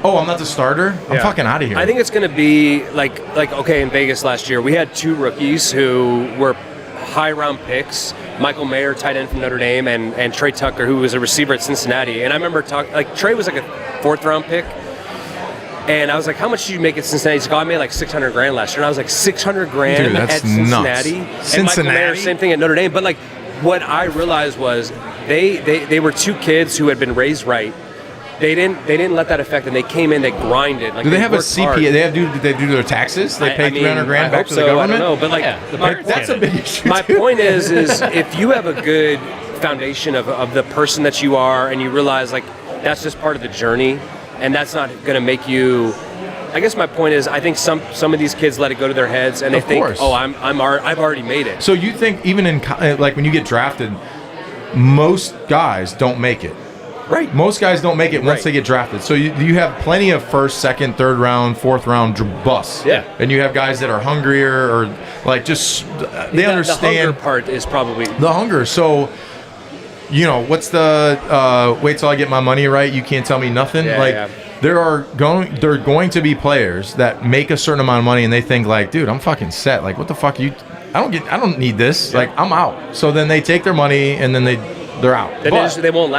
oh, I'm not the starter. I'm fucking out of here. I think it's going to be like okay, in Vegas last year, we had 2 rookies who were high-round picks, Michael Mayer, tight end from Notre Dame, and Trey Tucker, who was a receiver at Cincinnati. And I remember Trey was like a 4th-round pick. And I was like, how much did you make at Cincinnati? He's like, oh, I made like $600,000 last year. And I was like, $600,000 Dude, that's at Cincinnati? nuts. And Michael Mayer, same thing at Notre Dame. But like, what I realized was they were 2 kids who had been raised right. They didn't let that affect them. They came in, they grinded. Like, do they have a CPA? CPA? They do their taxes? They pay $300,000 back to the government? I don't know, but like, that's a big issue. My point is if you have a good foundation of the person that you are, and you realize like that's just part of the journey, and that's not going to make you. I guess my point is, I think some of these kids let it go to their heads, and they think, oh, I've already made it. So you think even in like when you get drafted, most guys don't make it. Right. Most guys don't make it once they get drafted. So you have plenty of 1st, 2nd, 3rd round, 4th round busts. Yeah. And you have guys that are hungrier, or like just they understand. The hunger part is probably the hunger. So, what's the wait till I get my money right? You can't tell me nothing. They're going to be players that make a certain amount of money and they think like, dude, I'm fucking set. Like, what the fuck I don't need this. Yeah. Like, I'm out. So then they take their money and then they're out. They won't last. They won't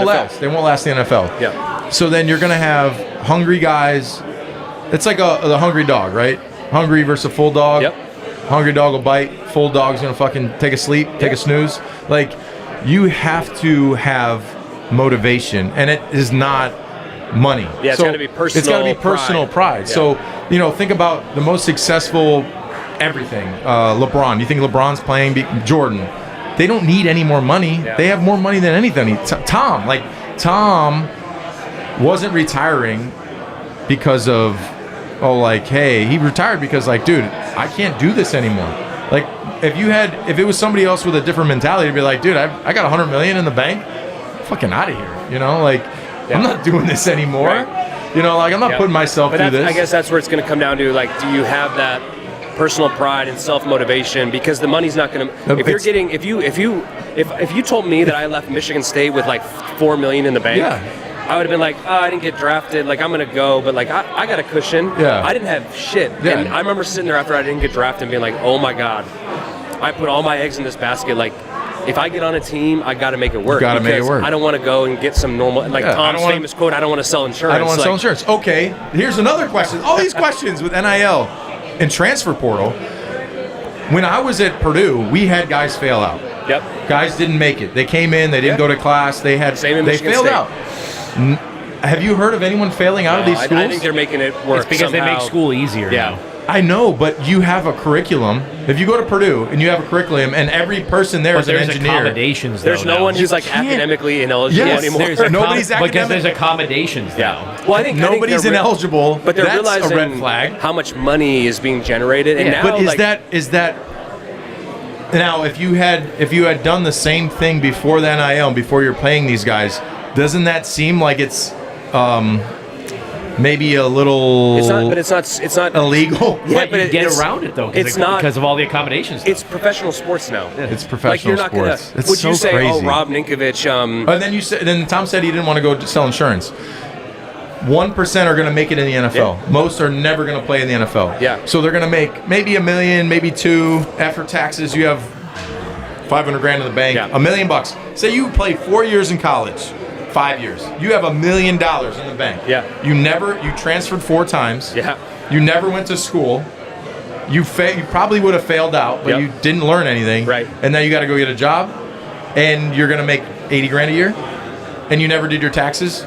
last. They won't last the NFL. Yeah. So then you're gonna have hungry guys. It's like the hungry dog, right? Hungry versus a full dog. Yep. Hungry dog will bite. Full dog's gonna fucking take a sleep, take a snooze. Like, you have to have motivation, and it is not money. Yeah, it's gotta be personal. It's gotta be personal pride. Yeah. So think about the most successful everything. LeBron. You think LeBron's playing Jordan? They don't need any more money. Yeah. They have more money than anything. Tom wasn't retiring because of, hey, he retired because dude, I can't do this anymore. If it was somebody else with a different mentality, it'd be like, dude, I got $100 million in the bank, fucking out of here. I'm not doing this anymore. Right. I'm not putting myself through this. I guess that's where it's going to come down to, do you have that personal pride and self-motivation? Because the money's not going to. If you told me that I left Michigan State with $4 million in the bank, I would have been like, I didn't get drafted. I'm going to go, but I got a cushion. Yeah. I didn't have shit. Yeah. And I remember sitting there after I didn't get drafted and being like, oh my God, I put all my eggs in this basket. If I get on a team, I got to make it work. Got to make it work. I don't want to go and get some normal, Tom's famous quote, I don't want to sell insurance. I don't want to sell insurance. Okay, here's another question. All these questions with NIL and transfer portal. When I was at Purdue, we had guys fail out. Yep. Guys didn't make it. They came in, they didn't go to class, they failed State. out. Have you heard of anyone failing out of these schools? I think they're making it work. It's because they make school easier now. I know, but you have a curriculum. If you go to Purdue and you have a curriculum, and every person there is an engineer. There's accommodations. There's no one who's academically ineligible anymore. Nobody's because there's accommodations now. Well, I think nobody's ineligible. But they're that's realizing a red flag. How much money is being generated, and now. But is that now? If you had done the same thing before the NIL, and before you're paying these guys, doesn't that seem like it's maybe a little? It's not illegal. Yeah, but you get around it though. It's not because of all the accommodations. It's professional sports now. Yeah. It's professional sports. Would you say, crazy. Rob Ninkovich? And then Tom said he didn't want to go sell insurance. 1% are going to make it in the NFL. Yeah. Most are never going to play in the NFL. Yeah. So they're going to make maybe $1 million, maybe $2 million after taxes. You have $500,000 in the bank. Yeah. $1 million. Say you play 4 years in college. 5 years. You have $1 million in the bank. Yeah. You transferred 4 times. Yeah. You never went to school. You probably would have failed out, but you didn't learn anything. Right. And now you got to go get a job, and you're going to make $80,000 a year, and you never did your taxes.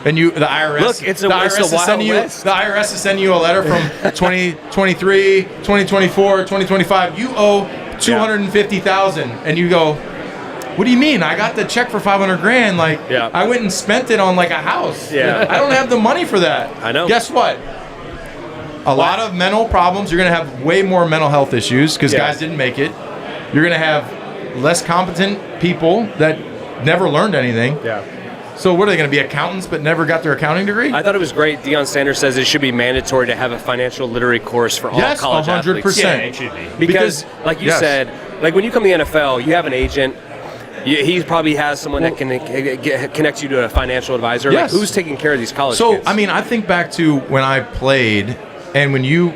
And the IRS. Look, it's a Wild West. The IRS is sending you a letter from 2023, 2024, 2025. You owe $250,000, and you go, what do you mean? I got the check for $500,000. I went and spent it on a house. Yeah. I don't have the money for that. I know. Guess what? A lot of mental problems. You're going to have way more mental health issues because guys didn't make it. You're going to have less competent people that never learned anything. Yeah. So what are they going to be, accountants but never got their accounting degree? I thought it was great. Deion Sanders says it should be mandatory to have a financial literacy course for all college athletes. Yes, 100%. Yeah, it should be. Because like you said, when you come to the NFL, you have an agent. He probably has someone that can connect you to a financial advisor. Yes. Who's taking care of these college kids? I think back to when I played, and when you,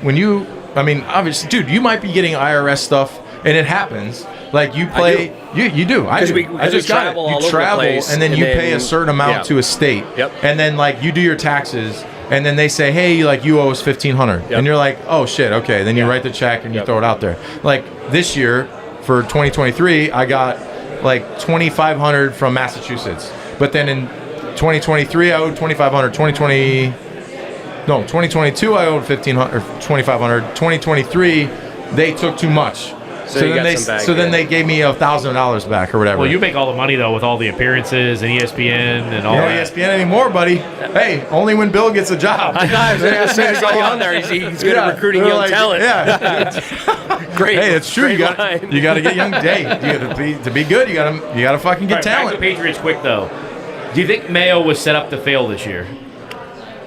obviously, dude, you might be getting IRS stuff, and it happens. You play, you do. I do. I just got it. You travel, and then you pay a certain amount to a state. Yep. And then you do your taxes, and then they say, hey, you owe us $1,500, and you're like, oh shit, okay. Then you write the check and you throw it out there. This year for 2023, I got $2,500 from Massachusetts, but then in 2023 I owed $2,500. 2022 I owed $1,500 or $2,500. 2023 they took too much. So then they gave me $1,000 back or whatever. Well, you make all the money though with all the appearances and ESPN and all that. ESPN anymore, buddy. Hey, only when Bill gets a job. I saw you on there. He's good at recruiting young talent. Yeah. Great. Hey, it's true. You got to get young. To be good, you got to fucking get talent. Back to the Patriots quick though. Do you think Mayo was set up to fail this year?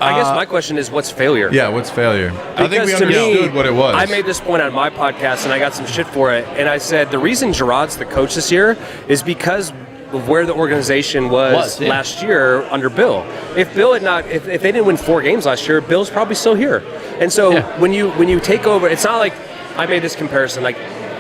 I guess my question is, what's failure? Yeah, what's failure? I think we Because to understood me, what it was. I made this point on my podcast, and I got some shit for it. And I said the reason Gerod's the coach this year is because of where the organization was last year under Bill. If Bill had not, if they didn't win 4 games last year, Bill's probably still here. And so when you take over, it's not like I made this comparison.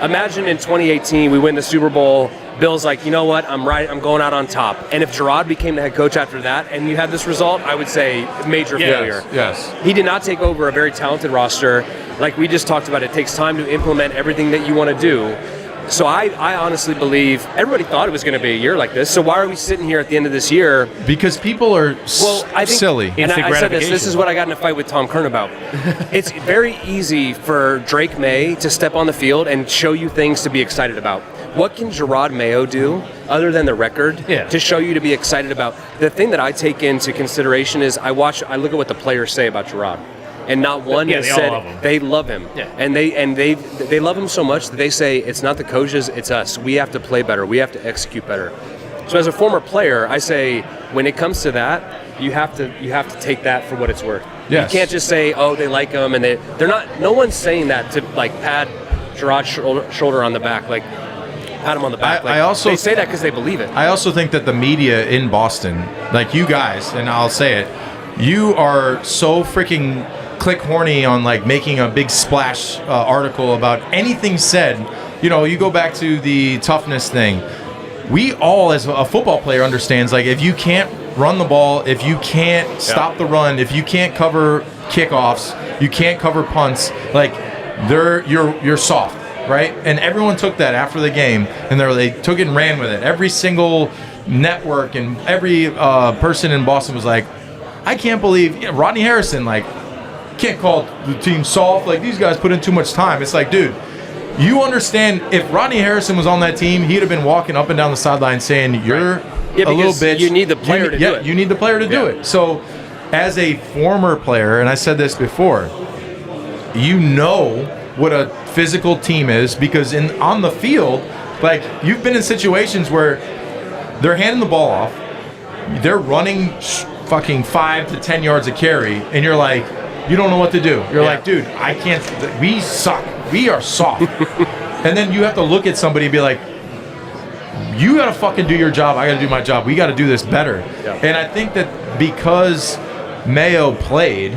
Imagine in 2018 we win the Super Bowl. Bill's like, you know what? I'm going out on top. And if Gerod became the head coach after that, and you had this result, I would say major failure. Yes. He did not take over a very talented roster. Like we just talked about, it takes time to implement everything that you want to do. So I honestly believe everybody thought it was going to be a year like this. So why are we sitting here at the end of this year? Because people are I think, silly. And I said this is what I got in a fight with Tom Kern about. It's very easy for Drake May to step on the field and show you things to be excited about. what can Gerod Mayo do other than the record to show you to be excited about? The thing that I take into consideration is I look at what the players say about Gerod. And not one has said they love him. Yeah. And they love him so much that they say it's not the coaches, it's us. We have to play better. We have to execute better. So as a former player, I say when it comes to that, you have to take that for what it's worth. Yes. You can't just say, oh, they like him, and they're not. No one's saying that to like pat Gerod's shoulder on the back, like pat him on the back. They say that because they believe it. I also think that the media in Boston, like you guys, and I'll say it, you are so freaking click horny on like making a big splash article about anything said. You know, you go back to the toughness thing. We all, as a football player, understands like if you can't run the ball, if you can't stop the run, if you can't cover kickoffs, you can't cover punts, like you're soft, right? And everyone took that after the game, and they took it and ran with it. Every single network and every person in Boston was like, I can't believe Rodney Harrison, like, can't call the team soft. Like, these guys put in too much time. It's like, dude, you understand if Rodney Harrison was on that team, he'd have been walking up and down the sideline saying, you're a little bitch. You need the player to do it. You need the player to do it. So as a former player, and I said this before, you know what a physical team is because on the field, like, you've been in situations where they're handing the ball off, they're running fucking 5 to 10 yards a carry, and you're like, you don't know what to do. You're like, dude, I can't. We suck. We are soft. And then you have to look at somebody and be like, you got to fucking do your job. I got to do my job. We got to do this better. Yeah. And I think that because Mayo played,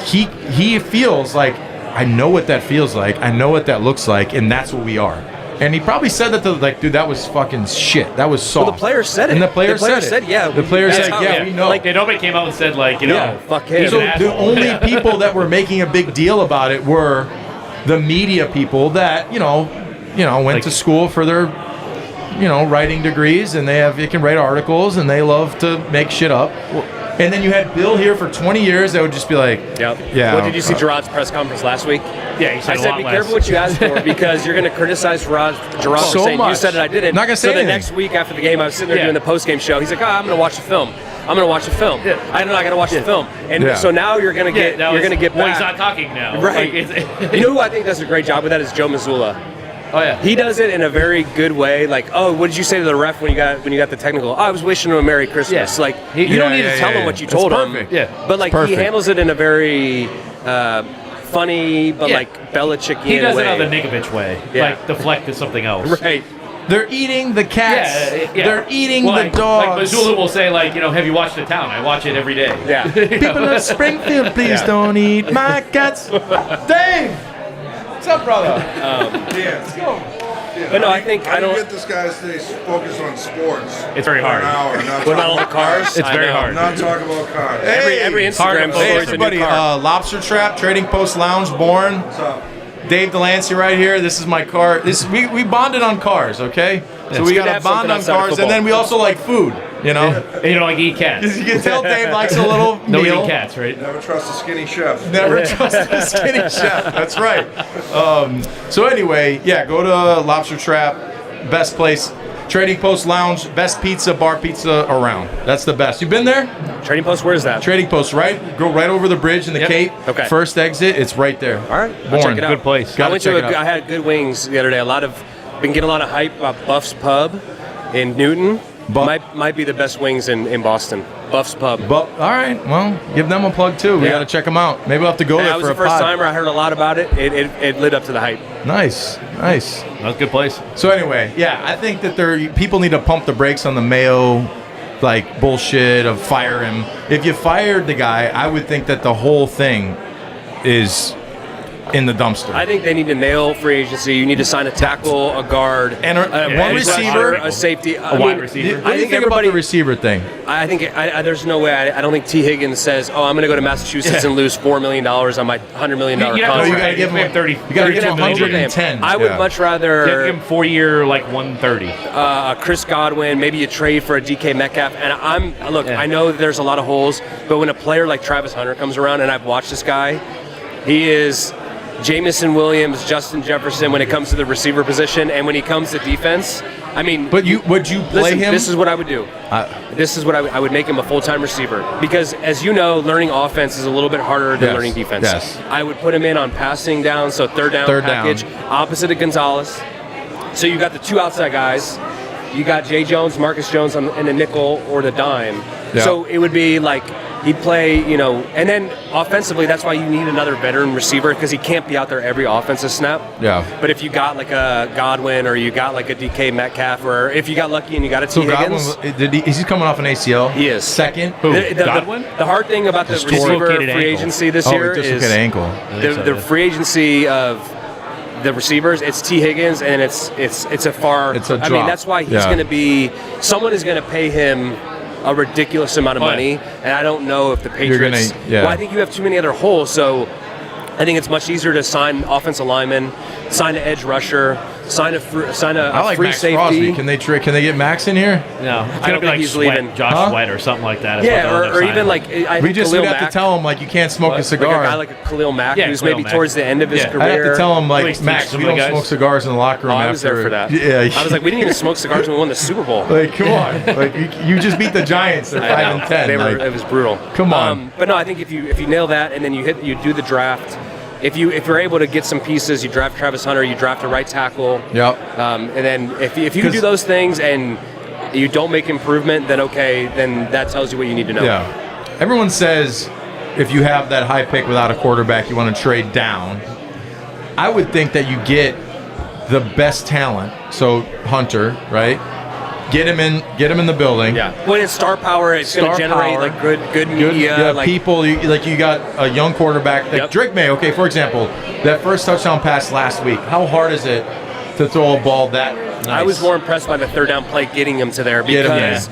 he feels like, I know what that feels like. I know what that looks like. And that's what we are. And he probably said that to, like, dude, that was fucking shit. That was soft. Well, the player said it. And the player said, yeah. The player said, we know. Like, nobody came out and said, like, you know, fuck him. So the only people that were making a big deal about it were the media people that, you know, went to school for their, writing degrees, and they can write articles, and they love to make shit up. And then you had Bill here for 20 years that would just be like, yeah. Well, did you see Gerod's press conference last week? Yeah, he said I said, be careful what you ask for because you're going to criticize Gerod so saying, much. You said it, I did it. Not going to say anything. The next week after the game, I was sitting there doing the post-game show. He's like, I'm going to watch the film. I'm going to watch the film. Yeah. I know I got to watch the film. And so now you're going to get back. Well, he's not talking now. Right. You know who I think does a great job with that is Joe Mazzulla. Oh yeah, he does it in a very good way. Like, oh, what did you say to the ref when you got the technical? Oh, I was wishing him a Merry Christmas. Like, you don't need to tell him what you told him. Yeah, but like he handles it in a very funny, but like Belichickian way. He does it on the Ninkovich way. Like deflect to something else. Right. They're eating the cats. They're eating the dogs. Like Mazzulla will say, like, have you watched The Town? I watch it every day. Yeah. People of Springfield, please don't eat my cats. Dave. What's up, brother? Let's go. But no, I think I don't get this guy to stay focused on sports. It's very hard. We're not on the cars. It's very hard. Not talking about cars. Every Instagram story is a new car. Lobster Trap, Trading Post Lounge, Born. What's up? Dave Delancey right here. This is my car. We bonded on cars, okay? So we got a bond on cars, and then we also like food, And you don't like eat cats. You can tell Dave likes a little meal. Nobody eat cats, right? Never trust a skinny chef. Never trust a skinny chef. That's right. So anyway, go to Lobster Trap, best place. Trading Post Lounge, best bar pizza around. That's the best. You been there? Trading Post, where is that? Trading Post, right? Go right over the bridge in the Cape. Okay. First exit, it's right there. All right. I'll check it out. Good place. I had good wings the other day. Been getting a lot of hype about Buff's Pub in Newton. Might be the best wings in Boston. Buff's Pub. All right. Well, give them a plug too. We got to check them out. Maybe we'll have to go there for a pod. I was the first timer. I heard a lot about it. It lit up to the hype. Nice. That's a good place. So anyway, I think that people need to pump the brakes on the Mayo like bullshit of fire him. If you fired the guy, I would think that the whole thing is in the dumpster. I think they need to nail free agency. You need to sign a tackle, a guard, and one receiver, a safety, a wide receiver. What do you think about the receiver thing? I think there's no way. I don't think T. Higgins says, "Oh, I'm going to go to Massachusetts and lose $4 million on my $100 million contract." You got to give him 30. You got to give him 110. I would much rather give him 4-year, like 130. Chris Godwin, maybe you trade for a DK Metcalf. And I know there's a lot of holes, but when a player like Travis Hunter comes around, and I've watched this guy, he is Jamison Williams, Justin Jefferson when it comes to the receiver position, and when he comes to defense, I mean. But would you play him? This is what I would do. This is what I would make him a full-time receiver, because as you know, learning offense is a little bit harder than learning defense. Yes. I would put him in on passing down, so third down package, opposite of Gonzalez. So you got the two outside guys. You got Jay Jones, Marcus Jones in the nickel or the dime. Yeah. So it would be like he'd play, and then offensively, that's why you need another veteran receiver, because he can't be out there every offensive snap. Yeah. But if you got like a Godwin, or you got like a DK Metcalf, or if you got lucky and you got a T. Higgins. Is he coming off an ACL? He is. Second? Who? Godwin? The hard thing about the receiver free agency this year is ankle. The free agency of the receivers, it's T. Higgins, and it's a far. It's a drop. I mean, that's why he's going to be. Someone is going to pay him a ridiculous amount of money, and I don't know if the Patriots. Well, I think you have too many other holes, so I think it's much easier to sign offensive linemen, sign an edge rusher, sign a I like free Max safety. Crosby. Can they get Max in here? No, it's I gonna don't be like think he's Sweat, leaving. Josh Sweat or something like that. Yeah, or even like I We'd think have Khalil to Mack, tell him like you can't smoke a cigar. like a guy like a Khalil Mack, who's Khalil maybe Mack. towards the end of his career. I'd have to tell him like, Please teach Max, some we of the don't guys. smoke cigars in the locker room. I was there for that. Yeah, I was like, we didn't even smoke cigars when we won the Super Bowl. like, come on, like you just beat the Giants. They're 5-10. It was brutal. Come on. But no, I think if you nail that, and then you do the draft. If you're able to get some pieces, you draft Travis Hunter, you draft a right tackle. Yep. And then if you can do those things and you don't make improvement, then then that tells you what you need to know. Yeah. Everyone says if you have that high pick without a quarterback, you want to trade down. I would think that you get the best talent. So Hunter, right? Get him in the building. Yeah. When it's star power, it's going to generate like good media. Yeah, like people. You got a young quarterback like Drake May. Okay, for example, that first touchdown pass last week. How hard is it to throw a ball that nice? I was more impressed by the third down play getting him to there, because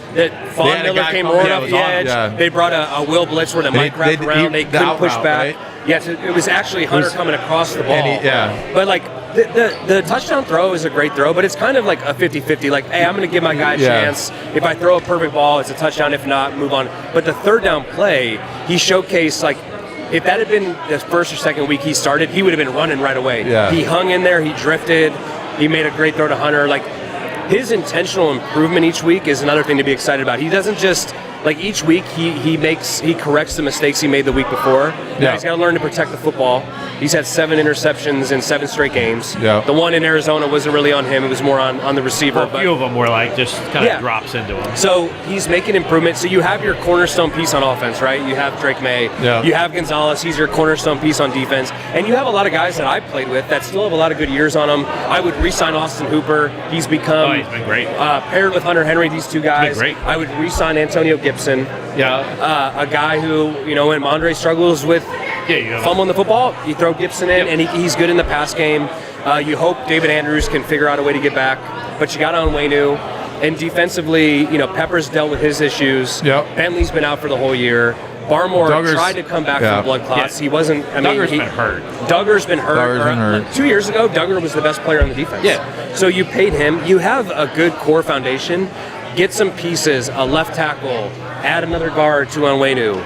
Vaughn Miller came right off the edge. Yeah. They brought a Will Blitz where the mic wrapped around. They couldn't push back. Right? Yes, it was actually Hunter coming across the ball. But like the touchdown throw is a great throw, but it's kind of like a 50-50. Like, hey, I'm going to give my guy a chance. If I throw a perfect ball, it's a touchdown. If not, move on. But the third down play, he showcased like. If that had been the first or second week he started, he would have been running right away. Yeah. He hung in there. He drifted. He made a great throw to Hunter. Like, his intentional improvement each week is another thing to be excited about. He doesn't just like each week he corrects the mistakes he made the week before. Now he's got to learn to protect the football. He's had 7 interceptions in 7 straight games. Yeah. The one in Arizona wasn't really on him. It was more on the receiver. Well, a few of them were like just kind of drops into him. So he's making improvements. So you have your cornerstone piece on offense, right? You have Drake May. Yeah. You have Gonzalez. He's your cornerstone piece on defense. And you have a lot of guys that I played with that still have a lot of good years on them. I would re-sign Austin Hooper. He's become he's been great. Paired with Hunter Henry, these two guys. Great. I would re-sign Antonio Gibson. Yeah. A guy who, when Andre struggles with fumbling the football, you throw Gibson in, and he's good in the pass game. You hope David Andrews can figure out a way to get back, but you got Onwenu. And defensively, Pepper's dealt with his issues. Yep. Bentley's been out for the whole year. Barmore tried to come back from blood clots. He wasn't. Duggar's been hurt. Duggar's been hurt. 2 years ago, Duggar was the best player on the defense. Yeah. So you paid him. You have a good core foundation. Get some pieces, a left tackle, add another guard to Onwenu,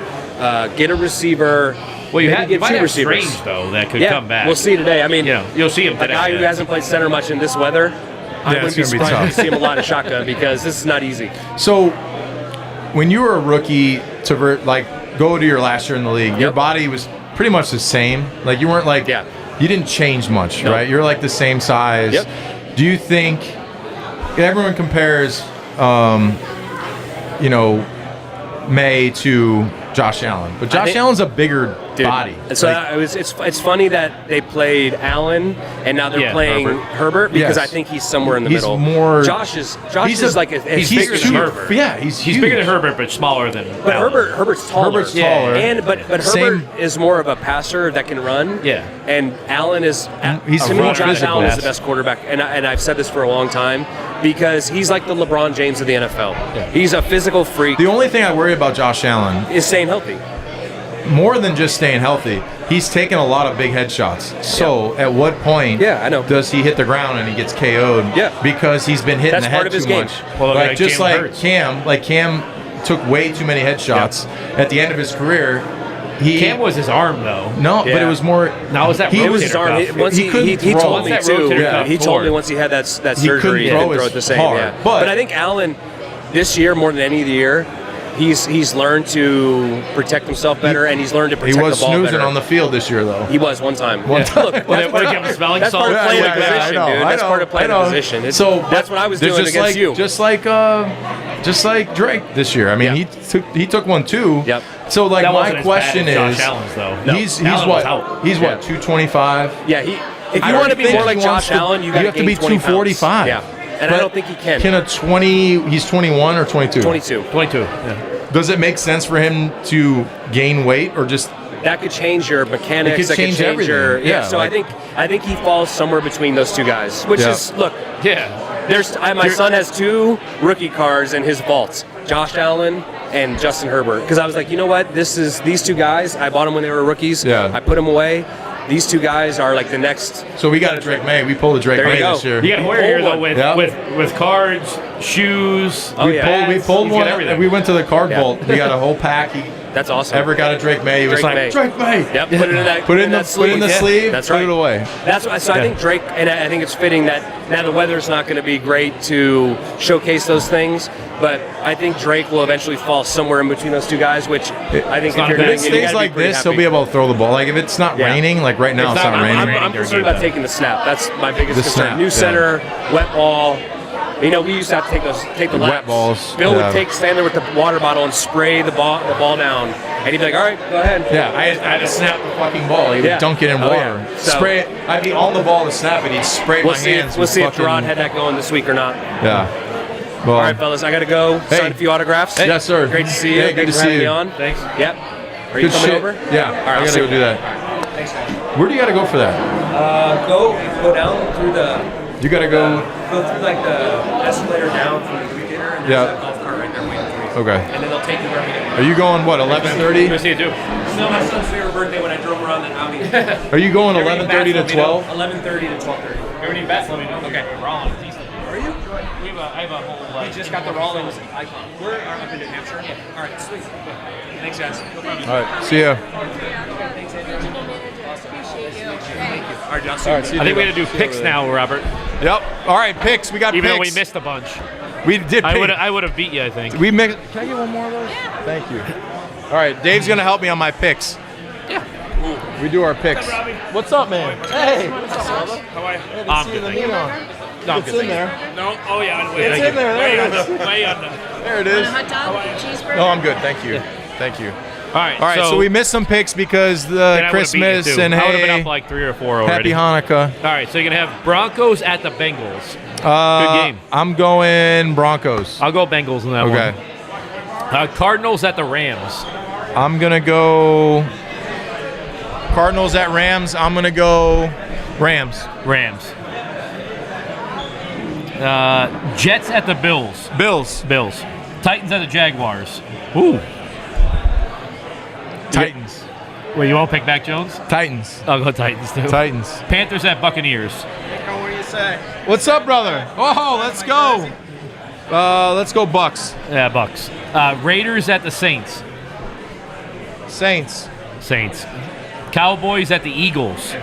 get a receiver. Well, you might two have receivers. Strange, though, that could come back. We'll see today. I mean, you'll see him today. A guy who hasn't played center much in this weather, I wouldn't be surprised to see him a lot of shotgun, because this is not easy. So, when you were a rookie to go to your last year in the league, your body was pretty much the same. Like, you weren't like you didn't change much, right? You're like the same size. Yep. Do you think everyone compares, May to Josh Allen, but Josh Allen's a bigger body. So it's funny that they played Allen and now they're playing Herbert, because I think he's somewhere in the middle. Josh is like he's bigger than Herbert. Yeah, he's bigger than Herbert, but smaller than. But Herbert's taller. Herbert's taller. And but Herbert is more of a passer that can run. Yeah. And Allen is. He's to me, more Josh physical. Allen is the best quarterback, and I've said this for a long time, because he's like the LeBron James of the NFL. Yeah. He's a physical freak. The only thing I worry about Josh Allen is staying healthy. More than just staying healthy, he's taken a lot of big headshots. So at what point does he hit the ground and he gets KO'd? Yeah. Because he's been hitting That's the part head of his too game. much. Well, like just Jalen like Hurts. Cam took way too many headshots at the end of his career. Cam was his arm, though. No, but it was more. Now was that he It was was his rotator arm. cuff? Once He couldn't he throw. told me Once that too. rotator cuff He told me tore. once he had that couldn't surgery, he throw didn't throw as it the same. hard. Yeah. But I think Allen this year more than any of the year, he's learned to protect himself better, and he's learned to he protect was the ball snoozing better. on the field this year, though. He was one time. One time. Look, Well, they give him smelling that's part of salts. playing Yeah, the yeah, position, I know, dude. I That's know, part of playing I know. the position. So That's what I was there's doing just against like, you. Just like Drake this year. I mean, Yeah. he took one too. Yep. So like That my wasn't as question bad as is, Josh Allen's, though. No. he's Allen was what? out. He's Yeah. what? 225. Yeah, if I you don't want to be think more like he wants Josh Allen, you got have to be 245. Yeah, and But I don't think he can. Can a 20? He's 21 or 22. 22. 22. Yeah. Does it make sense for him to gain weight or just? That could change your mechanics. It could that change could change everything. your Yeah, So like- I think he falls somewhere between those two guys. Which Yeah. is look. Yeah. My son has 2 rookie cards in his vaults: Josh Allen and Justin Herbert. Because I was like, you know what? These 2 guys. I bought them when they were rookies. Yeah. I put them away. These 2 guys are like the next. So we got a Drake May. We pulled a Drake There you May go. this year. You got Hoyer here, though, with, Yeah. with cards, shoes. Oh, yeah. We pulled He's got one. everything. We went to the card Yeah. vault. We got a whole pack. He That's awesome. ever got a Drake May? He was Drake like May. Drake May. Yep. Put it in that. Put it in the that sleeve. Put it in the Yeah. sleeve. That's put right. it away. That's why. So I think Drake, and I think it's fitting that now the weather's not going to be great to showcase those things, but I think Drake will eventually fall somewhere in between those 2 guys, which I think if not you're bad. doing If it, it you stays gotta be like pretty this, he'll happy. be able to throw the ball. Like if it's not Yeah. raining, like right now, it's not raining. I'm concerned about taking the snap. That's my biggest The concern. snap, New yeah. center, wet ball. You know, we used to have to take the Wet laps. balls, Bill yeah. would stand there with the water bottle and spray the ball down, and he'd be like, "All right, go ahead." Yeah, I had to snap the fucking ball. He would Yeah. dunk it in Oh, water. yeah. So- Spray it. I'd be on the ball to snap it. He'd spray We'll my see. hands. We'll with see if fucking- Gerod had that going this week or not. Yeah. Well, All right, fellas, I got to go. Hey. Sign a few autographs. Yes, sir. Great to see you. Hey, good Thanks to for see having me you. on. Thanks. Yep. Are you good coming shit. over? Yeah. All right, I I'll gotta see go you. do that. Where do you gotta go for that? Go down through the. You gotta go. Go through like the escalator down from the movie theater, and Yeah. there's a golf cart right there waiting for you. Okay. And then they'll take you wherever you Are you going what? 11:30? Good to see you, too. No, my son's favorite birthday when I drove around that Audi. Are you going 11:30 to 12? 11:30 to 12:30. Ever need bets? Let me know. Okay. We're all on a decent. Are you? I have a whole. We just got the Rawlings icon. We're up in New Hampshire. Yeah. All right, sweet. Thanks, guys. No problem. All right. See ya. All right, John. See you. All right. See you. I think we Dave. had to do picks now, Robert. Yep. All right. Picks. We got Even though picks. we missed a bunch. We did. I pick. would have beat you, I think. We mixed. Can I get one more of those? Thank you. All right. Dave's gonna help me on my picks. Yeah. We do our picks. What's up, man? Hey. How are you? Haven't I'm seen good, the thank you. meat on. No, I'm It's good, in thank there. No, oh yeah, It's in there. There it is. Way under. There it is. Hot dog, cheeseburger. No, I'm good. Thank you. Thank you. All right, All right. So we missed some picks because then the I would've beat you, Christmas too. and I would have been hey, up like 3 or 4 already. happy Hanukkah. All right, so you're gonna have Broncos at the Bengals. Good game. I'm going Broncos. I'll go Bengals in that Okay. one. Cardinals at the Rams. I'm gonna go Cardinals at Rams. I'm gonna go Rams. Rams. Jets at the Bills. Bills. Bills. Titans at the Jaguars. Ooh. Titans. Well, you won't pick Mac Jones? Titans. I'll go Titans too. Titans. Panthers at Buccaneers. What's up, brother? Oh, let's go. Let's go Bucks. Yeah, Bucks. Raiders at the Saints. Saints. Saints. Cowboys at the Eagles.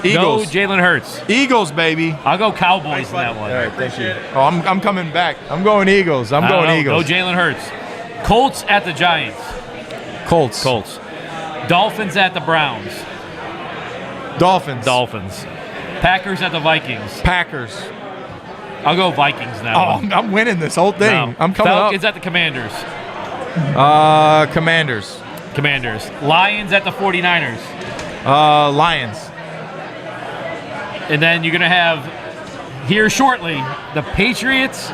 Eagles. No Jalen Hurts. Eagles, baby. I'll go Cowboys in that one. All right, thank you. Oh, I'm coming back. I'm going Eagles. I'm I don't going know. Eagles. No Jalen Hurts. Colts at the Giants. Colts. Colts. Dolphins at the Browns. Dolphins. Dolphins. Packers at the Vikings. Packers. I'll go Vikings now. Oh, I'm winning this whole thing. No. I'm coming Falcons at the Commanders. up. Commanders. Commanders. Lions at the 49ers. Lions. And then you're going to have here shortly the Patriots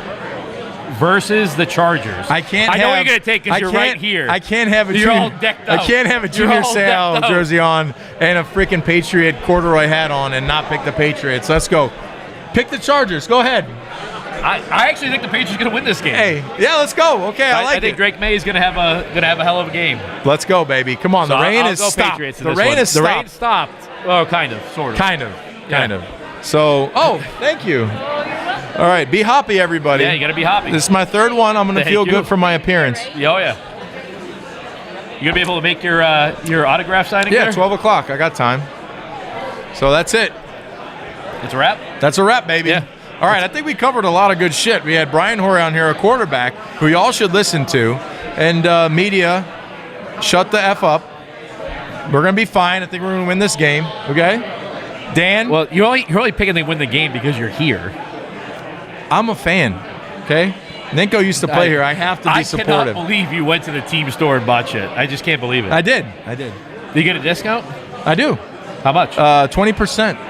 versus the Chargers. I can't. I know have, what you're going to take because I you're can't- right here. I can't have a You're junior. all decked I out. can't have a You're Junior all Seau decked out. jersey on and a freaking Patriot corduroy hat on and not pick the Patriots. Let's go. Pick the Chargers. Go ahead. I actually think the Patriots are going to win this game. Hey, yeah, let's go. Okay, I like I think it. Drake May is going to have a hell of a game. Let's go, baby. Come on. So The rain I'll is go stopped. Patriots in The this rain one. is The stopped. rain stopped. Well, kind of, sort of. Kind of. Yeah. So, thank you. All right, be happy, everybody. Yeah, you got to be happy. This is my third one. I'm going to Thank feel you. good for my appearance. Yeah, oh yeah. You gonna be able to make your autograph signing? Yeah, there? 12 o'clock. I got time. So that's it. It's a wrap. That's a wrap, baby. Yeah. All right, I think we covered a lot of good shit. We had Brien Hoare on here, a quarterback, who y'all should listen to. And media, shut the F up. We're going to be fine. I think we're going to win this game, okay? Dan? Well, you're only picking to win the game because you're here. I'm a fan, okay? Ninko used to play here. I have to be supportive. I cannot believe you went to the team store and bought shit. I just can't believe it. I did. Did you get a discount? I do. How much? 20%.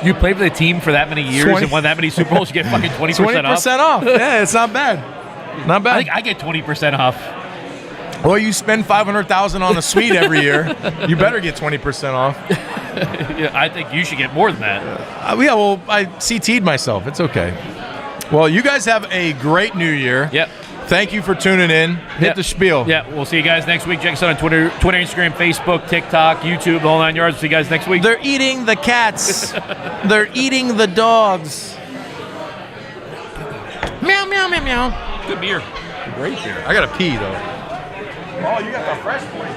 You played for the team for that many years and won that many Super Bowls, you get fucking 20% off? 20% off. Yeah, it's not bad. Not bad. I think I get 20% off. Well, you spend $500,000 on a suite every year. You better get 20% off. Yeah, I think you should get more than that. Yeah, well, I CT'd myself. It's okay. Well, you guys have a great new year. Yep. Thank you for tuning in. Hit the spiel. Yeah, we'll see you guys next week. Check us out on Twitter, Instagram, Facebook, TikTok, YouTube, the whole 9 yards. We'll see you guys next week. They're eating the cats. They're eating the dogs. Meow, meow, meow, meow. Good beer. Great beer. I got to pee, though. Oh, you got the fresh boy.